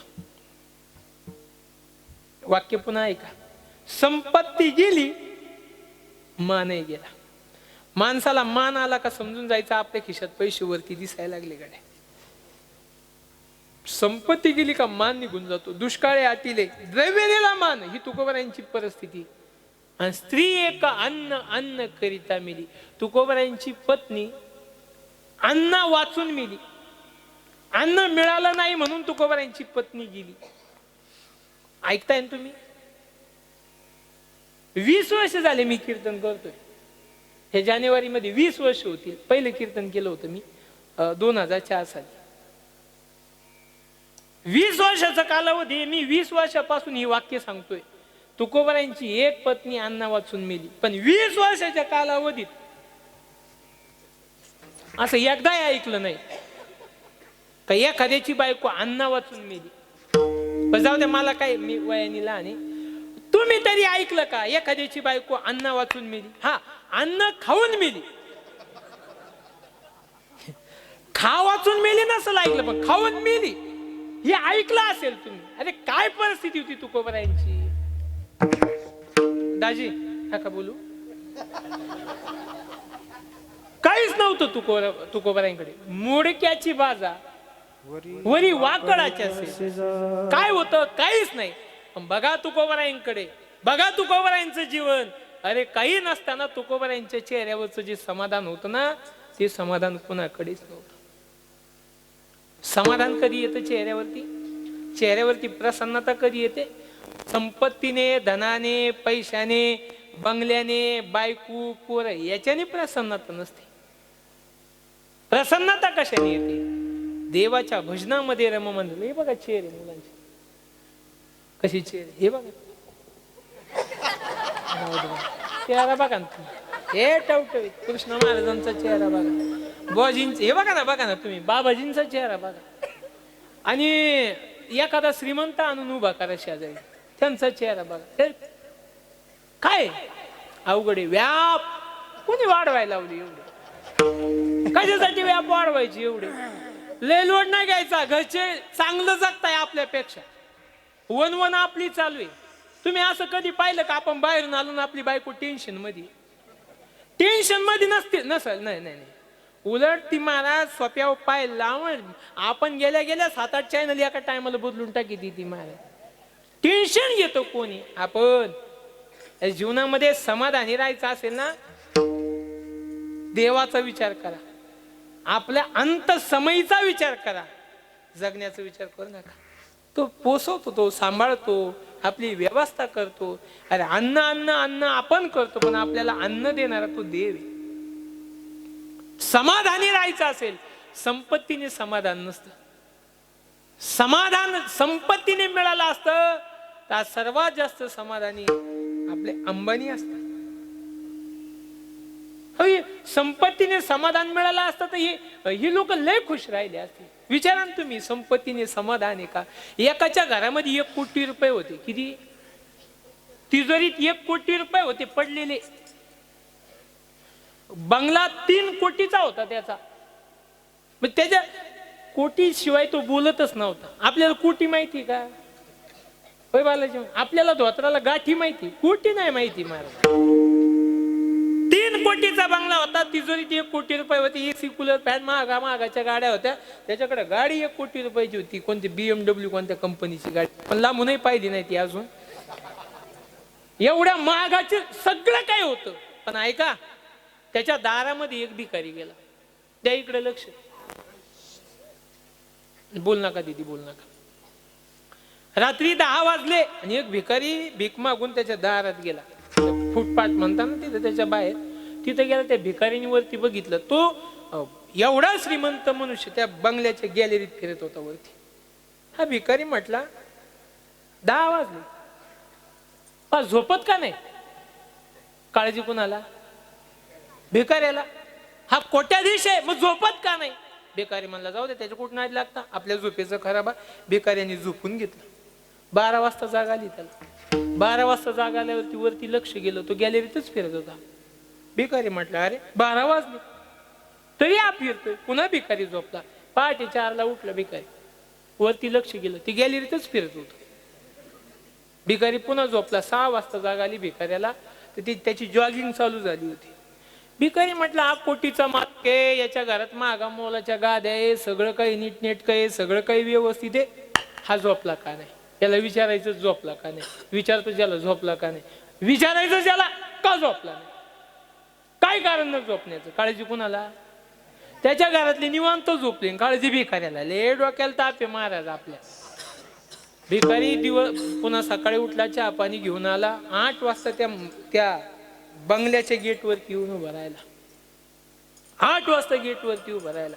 वाक्य पुन्हा ऐका. संपत्ती गेली, मानही गेला. माणसाला मान आला का समजून जायचं आपल्या खिशात पैसे वरती दिसायला लागले गाड्या. संपत्ती गेली का मान निघून जातो. दुष्काळे आटिले, द्रव्य नेला मान, ही तुकोबारायांची परिस्थिती. आणि स्त्री एक अन्न करिता मेली. तुकोबारायांची पत्नी अन्न वाचून मेली. अन्न मिळालं नाही म्हणून तुकोबारायांची पत्नी गेली. ऐकताय ना तुम्ही? 20 वर्ष झाले मी कीर्तन करतोय. हे जानेवारी मध्ये 20 वर्ष होतील. पहिले कीर्तन केलं होतं मी 2004 साली. 20 वर्षाचा कालावधी. मी 20 वर्षापासून ही वाक्य सांगतोय. तुकोबारायांची एक पत्नी अन्न वाचून मेली, पण 20 वर्षाच्या कालावधीत असं एकदाही ऐकलं नाही का एखाद्याची बायको अन्न वाचून मेली. पण जाऊ द्या, मला काय, मी वयाने लहान आहे. तुम्ही तरी ऐकलं का एखाद्याची बायको अन्न वाचून मेली? हा, अन्न खाऊन मेली. खा वाचून मेली नसेल ऐकलं, पण खाऊन मेली हे ऐकलं असेल तुम्ही. अरे काय परिस्थिती होती तुकोबारायांची. दाजी नका बोलू. काहीच नव्हतं तुकोबारायांकडे. मुडक्याची बाजा, वरी वाकडाच्या काय होतं? काहीच नाही. बघा तुकोबारायांकडे, बघा तुकोबारायांचं जीवन. अरे काही नसताना तुकोबारायांच्या चेहऱ्यावरचं जे समाधान होतं ना, ते समाधान कोणाकडेच नव्हतं. समाधान कधी येतं चेहऱ्यावरती? चेहऱ्यावरती प्रसन्नता कधी येते? संपत्तीने, धनाने, पैशाने, बंगल्याने, बायको, पोर याच्याने प्रसन्नता नसते. प्रसन्नता कशाने येते? देवाच्या भजनामध्ये रम म्हणलं. हे बघा चेहरे मुलांचे कशी चेहरे, हे बघा चेहरा बघा ना. हे टवटवीत कृष्ण महाराजांचा चेहरा बघा. बाबाजींचा हे बघा ना तुम्ही, बाबाजींचा चेहरा बघा. आणि एखादा श्रीमंत आणून उभा करा शेजारी, त्यांचा चेहरा बघा. काय अवघड आहे. व्याप कोणी वाढवायला लावली एवढे? कशासाठी व्याप वाढवायची एवढे? लय लोड नाही घ्यायचा. घरचे चांगलं जगताय आपल्यापेक्षा, वनवन आपली चालू आहे. तुम्ही असं कधी पाहिलं का आपण बाहेरून आलो ना आपली बायको टेन्शन मध्ये? टेन्शन मध्ये नसते नसल नाही नाही नाही. उलट ती महाराज सोप्या पाय लावून आपण गेल्या गेल्या 7-8 चॅनल एका टायमाला बदलून टाकी ती महाराज. टेन्शन घेतो कोणी आपण. या जीवनामध्ये समाधानी राहायचं असेल ना, देवाचा विचार करा, आपल्या अंत समयीचा विचार करा, जगण्याचा विचार करू नका. तो पोसवतो, तो सांभाळतो, आपली व्यवस्था करतो. अरे अन्न अन्न अन्न आपण करतो, पण आपल्याला अन्न देणारा तो देव आहे. समाधानी राहायचं असेल, संपत्तीने समाधान नसतं. समाधान संपत्तीने मिळालं असतं तर सर्वात जास्त समाधानी आपले अंबानी असतात. संपत्तीने समाधान मिळालं असतं तर ही लोक लय खुश राहिले असते. विचारा ना तुम्ही, संपत्तीने समाधान आहे का? एकाच्या घरामध्ये 1 कोटी रुपये होते. किती? तिजोरीत 1 कोटी रुपये होते पडलेले. बंगला 3 कोटीचा होता त्याचा. मग त्याच्या कोटी शिवाय तो बोलतच नव्हता. आपल्याला कोटी माहिती का? होय बालाजी, आपल्याला धोत्राला गाठी माहिती, कोटी नाही माहिती महाराज. 3 कोटीचा बंगला होता, तिजोरीत 1 कोटी रुपये होते, एसी कूलर फॅन महागाच्या गाड्या होत्या. त्याच्याकडे गाडी 1 कोटी रुपयाची होती, कोणती BMW कोणत्या कंपनीची गाडी, पण लांबूनही पाहिली नाही ती अजून. एवढ्या महागाचे सगळं काय होतं. पण ऐका, त्याच्या दारामध्ये एक भिकारी गेला. त्या इकडे लक्ष, बोल नका दीदी, बोल नका. रात्री 10 वाजले आणि एक भिकारी भीक मागून त्याच्या दारात गेला. फुटपाथ म्हणता ना तिथे, त्याच्या बाहेर तिथे गेला. त्या भिकारीने वरती बघितलं, तो एवढा श्रीमंत मनुष्य त्या बंगल्याच्या गॅलरीत फिरत होता वरती. हा भिकारी म्हटला, 10 वाजले, झोपत का नाही? काळजी कुणाला? भिकाऱ्याला. हा कोट्याधीश आहे, मग झोपत का नाही? भिकारी म्हणला, जाऊ दे, त्याच्या कुठं नाही लागता, आपल्या झोपेचं खराब. भिकाऱ्याने झोपून घेतलं. 12 वाजता जाग आली त्याला. 12 वाजता जाग आल्यावरती वरती लक्ष गेलं, तो गॅलरीतच फिरत होता. भिकारी म्हटला, अरे 12 वाजले तरी आप फिरतोय. पुन्हा भिकारी झोपला. पहाटे 4ला उठला भिकारी, वरती लक्ष गेलं, ती गॅलरीतच फिरत होत. भिकारी पुन्हा झोपला. 6 वाजता जाग आली भिकाऱ्याला, तर ती त्याची जॉगिंग चालू झाली होती. भिकारी म्हटलं, हा कोटीचा मालक आहे, याच्या घरात महागा मोलाच्या गाद्या आहे, सगळं काही नीटनेटकं आहे, सगळं काही व्यवस्थित आहे. हा झोपला का नाही? त्याला विचारायचं झोपला का नाही. विचारतो ज्याला, झोपला का नाही. विचारायचं ज्याला, का झोपला नाही. काय कारण न झोपण्याचं? काळजी कुणाला? त्याच्या घरातले निवांत झोपले, काळजी भिकाऱ्याला. ले डोक्याला ताप आहे महाराज आपल्या. भिकारी पुन्हा सकाळी उठला, चहा पाणी घेऊन आला. 8 वाजता त्या बंगल्याच्या गेटवरती येऊन उभा राहिला. 8 वाजता गेटवरती उभा राहिला.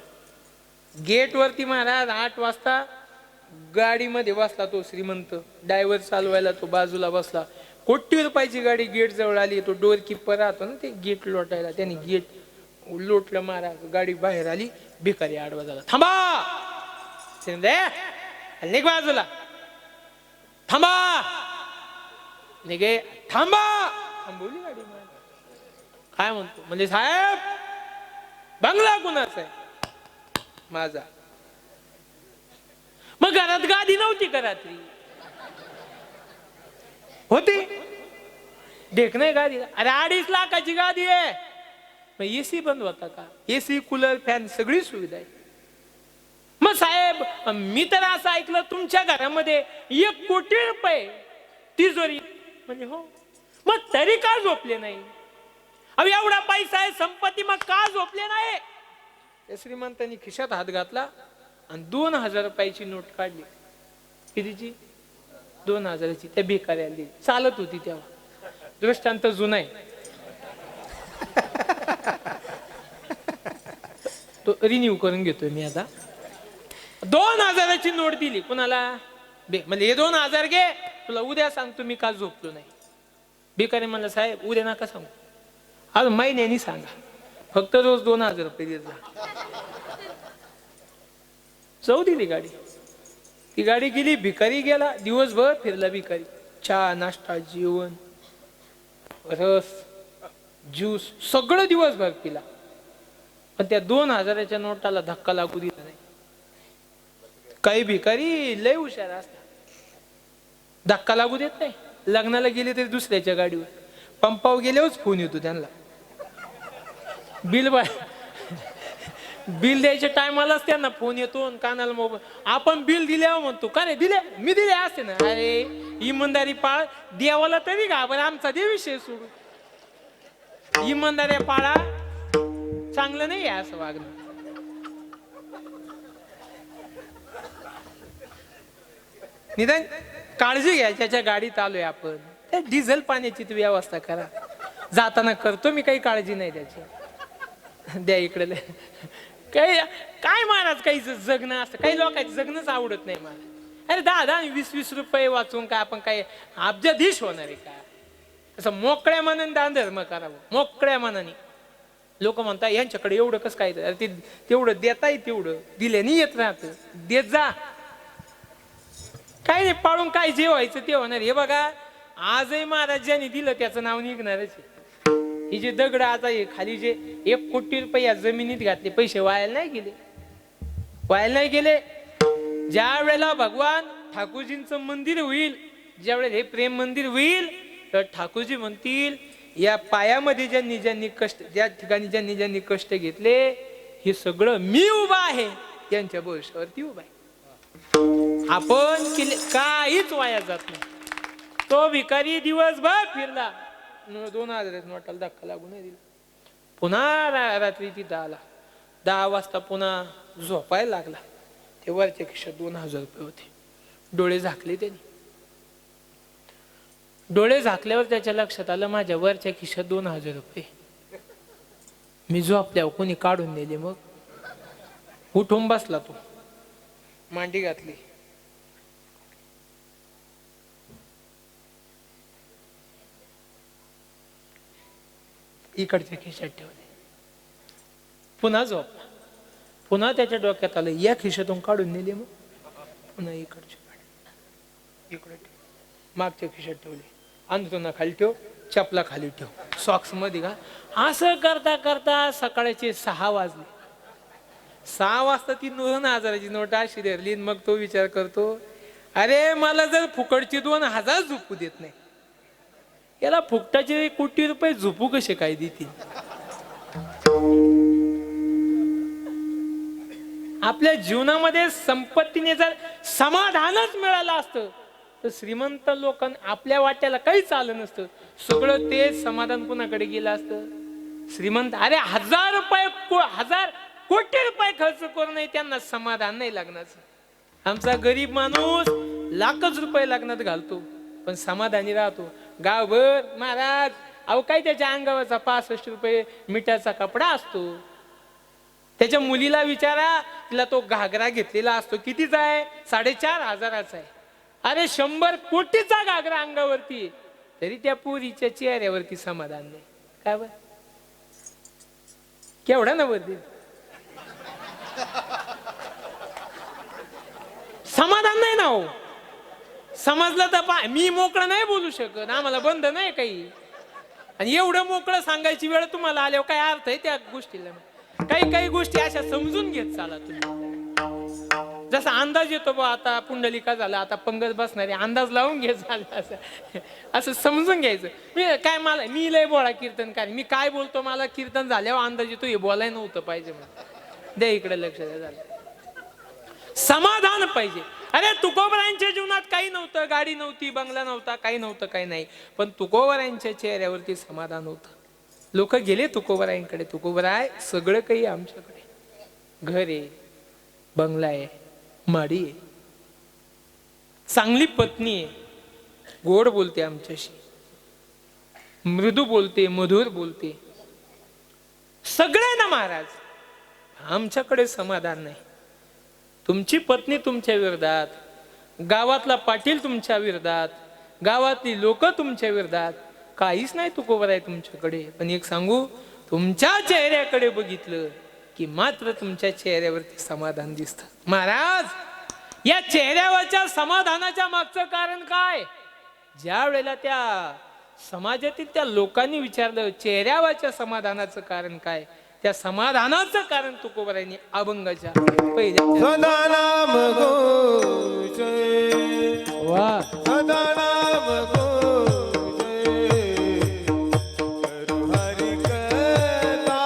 गेटवरती महाराज 8 वाजता गाडीमध्ये बसला तो श्रीमंत. ड्रायव्हर चालवायला तो बाजूला बसला. कोटी रुपयाची गाडी गेट जवळ आली. तो डोर किपर राहतो ना, ते गेट लोटायला, त्याने गेट लोटलं महाराज. गाडी बाहेर आली. भिकारी आडवा झाला. थांबा, निघ बाजूला, थांबा, निघे, थांबा. थांबवली गाडी. काय म्हणतो? म्हणजे साहेब, बंगला कुणाचा आहे? माझा. मग घरात गादी नव्हती का रात्री? होती. देख नाही गादी. अरे 2.5 लाखाची गादी आहे. मग एसी बंद होता का? एसी कूलर फॅन सगळी सुविधा आहे. मग साहेब, मी तर असं ऐकलं तुमच्या घरामध्ये 1 कोटी रुपये तिजोरी. म्हणजे हो. मग तरी का झोपले नाही? अहो एवढा पैसा आहे, संपत्ती, मग का झोपले नाही? त्या श्रीमंतांनी खिशात हात घातला आणि 2000 रुपयाची नोट काढली. कितीची? 2000ची. त्या भिकाऱ्याला दिली. चालत होती तेव्हा. दृष्टांत जुना आहे. तो रिन्यू करून घेतोय मी आता. 2000ची नोट दिली. कुणाला? म्हणजे हे 2000 घे, तुला उद्या सांगतो मी का झोपलो नाही. भिकारी म्हणला, साहेब उद्या नका सांगू, आज महिन्यानी सांगा, फक्त रोज 2000 रुपये देत जा. जाऊ दिली गाडी. ती गाडी गेली. भिकारी गेला. दिवसभर फिरला भिकारी. चहा, नाश्ता, जेवण, रस, ज्यूस सगळं दिवसभर पिला. पण त्या 2000च्या नोटाला धक्का लागू दिला नाही. काही भिकारी लय हुशार असतात, धक्का लागू देत नाही. लग्नाला गेले तरी दुसऱ्याच्या गाडीवर, पंपावर गेल्यावरच फोन येतो त्यांना. बिल बिल द्यायच्या टायमालाच त्यांना फोन येतो आणि कानाला मोबाईल. आपण बिल दिल्यावर म्हणतो का रे दिले, मी दिले असते ना. अरे इमानदारी पाळ, देवाला तरी घाबर, आमचा दे विषय सोडून. इमानदारी पाळा, चांगलं नाही आहे असं वागणं. निदान काळजी घ्या, ज्याच्या गाडीत आलोय आपण त्या डिझेल पाण्याची व्यवस्था करा. जाताना करतो मी, काही काळजी नाही त्याची. द्या इकडे काही काय महाराज, काही जगणं असतं, काही लोकांचं जगणंच आवडत नाही महाराज. अरे 10-20 रुपये वाचून काय आपण काय अब्जाधीश होणार आहे का? असं मोकळ्या मनाने दान धर्म करावं, मोकळ्या मनाने. लोक म्हणतात यांच्याकडे एवढं कसं काय, अरे ते तेवढं देताय, तेवढं दिल्याने येत राहत, देत जा. काय नाही, पाळून काय जे व्हायचं ते होणार. हे बघा आजही महाराज ज्यांनी दिलं त्याचं नाव निघणारच आहे. ही जे दगड आता खाली जे 1 कोटी रुपये या जमिनीत घातले, पैसे वायाला नाही गेले, वायाला नाही गेले. ज्या वेळेला भगवान ठाकूरजींचं मंदिर होईल, ज्या वेळेला हे प्रेम मंदिर होईल, तर ठाकूरजी म्हणतील या पायामध्ये ज्यांनी ज्यांनी कष्ट, ज्या ठिकाणी ज्यांनी ज्यांनी कष्ट घेतले, हे सगळं मी उभा आहे, त्यांच्या भविष्यावरती उभा आहे. आपण केले काहीच वाया जात नाही. तो भिकारी दिवसभर फिरला, 2000 नोटाला धक्का लागू नाही दिला. पुन्हा रात्री तिथं आला, 10 वाजता पुन्हा झोपायला लागला. ते वरच्या खिशात 2000 रुपये होते. डोळे झाकले त्यांनी. डोळे झाकल्यावर त्याच्या लक्षात आलं माझ्या वरच्या खिशात 2000 रुपये मी झोपल्यावर कोणी काढून नेले. मग उठून बसला तो, मांडी घातली, इकडच्या खिशात ठेवले. पुन्हा झोपला. पुन्हा त्याच्या डोक्यात आलं या खिशातून काढून नेले. मग पुन्हा इकडच्या इकडे ठेव, मागच्या खिशात ठेवले, अंथरुणा खाली ठेव, चपला खाली ठेव, सॉक्स मध्ये घाल. असं करता करता सकाळचे 6 वाजले. 6 वाजता ती 2000ची नोट अशी धरली. मग तो विचार करतो, अरे मला जर फुकटची 2000 झोपू देत नाही, याला फुकटाचे 1 कोटी रुपये झोपू कसे काय देतील. आपल्या जीवनामध्ये संपत्तीने जर समाधानच मिळालं असतं तर श्रीमंत लोकांना आपल्या वाट्याला काहीच आलं नसतं. सगळं ते समाधान कुणाकडे गेलं असतं. श्रीमंत अरे 1000 रुपये 1000 कोटी रुपये खर्च करूनही त्यांना समाधान नाही लग्नाचं. आमचा गरीब माणूस लाखच रुपये लग्नात घालतो पण समाधानी राहतो. गावभर महाराज अहो काय त्याच्या अंगावरचा 65 रुपये मिठाचा कपडा असतो. त्याच्या मुलीला विचारा, तिला तो घागरा घेतलेला असतो, कितीचा आहे? 4500 आहे. अरे 100 कोटीचा घागरा अंगावरती, तरी त्या पोरीच्या चेहऱ्यावरती समाधान नाही. काय बर केवढा नवरदेव, समाधान नाही ना हो. समजलं तर मी मोकळं नाही बोलू शकत, आम्हाला बंद नाही काही. आणि एवढं मोकळं सांगायची वेळ तुम्हाला आल्यावर काय अर्थ आहे त्या गोष्टीला? काही काही गोष्टी अशा समजून घेत चाला तुम्ही. जसा अंदाज येतो बा आता पुंडलिका झाला, आता पंगत बसणारे, अंदाज लावून घेत झाला, असं समजून घ्यायचं. मी काय मी लय बोळा कीर्तनकार, मी काय बोलतो मला कीर्तन झाल्यावर अंदाज येतो हे बोलाय नव्हतं पाहिजे म्हणून. द्या इकडे लक्ष द्या. झालं समाधान पाहिजे. अरे तुकोबरायांच्या जीवनात काही नव्हतं, गाडी नव्हती, बंगला नव्हता, काही नव्हतं, काही नाही, पण तुकोबरायांच्या चेहऱ्यावरती समाधान होतं. लोक गेले तुकोबरायांकडे, तुकोबराय सगळं काही आमच्याकडे, घर आहे, बंगला आहे, माडी आहे, चांगली पत्नी आहे, गोड बोलते आमच्याशी, मृदू बोलते, मधुर बोलते, सगळे ना महाराज. आमच्याकडे समाधान नाही. तुमची पत्नी तुमच्या विरोधात, गावातला पाटील तुमच्या विरोधात, गावातली लोक तुमच्या विरोधात, काहीच नाही तुकोबर आहे तुमच्याकडे. पण एक सांगू, तुमच्या चेहऱ्याकडे बघितलं की मात्र तुमच्या चेहऱ्यावरती समाधान दिसतं. महाराज या चेहऱ्यावरच्या समाधानाच्या मागचं कारण काय? ज्या वेळेला त्या समाजातील त्या लोकांनी विचारलं चेहऱ्यावरच्या समाधानाचं कारण काय, त्या समाधानाचं कारण तुकोबरायांनी अभंगाच्या पहिल्या सदा नाम घोषे, वा सदा नाम घोषे, करू हरि कथा,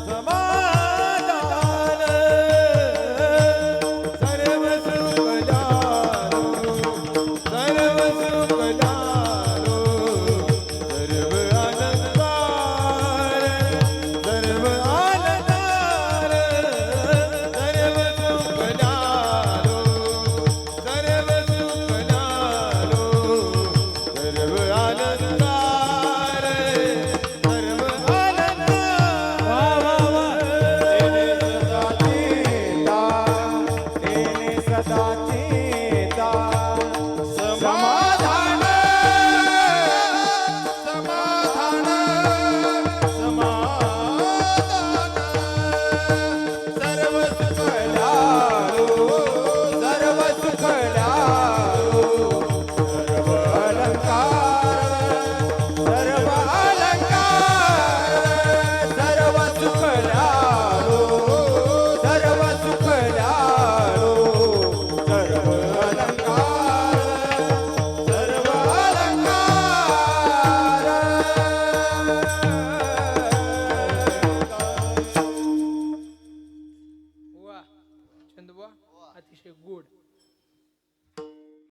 समाधान सर्व सुख जानो सर्व सुख जानो सर्व अलंकार सर्व अलंकार सर्व सुख जानो सर्व सुख जानो सर्व अलंकार सर्व अलंकार तेने सदा चेता समाधान समाधान समाधान सर्व सुख लालो सर्व सुख लालो सर्व अलंकार सर्व अलंकार सर्व सुख लालो सर्व सुख लालो सर्व अलंकार सर्व अलंकार वा चंदुबा अतिशय गोड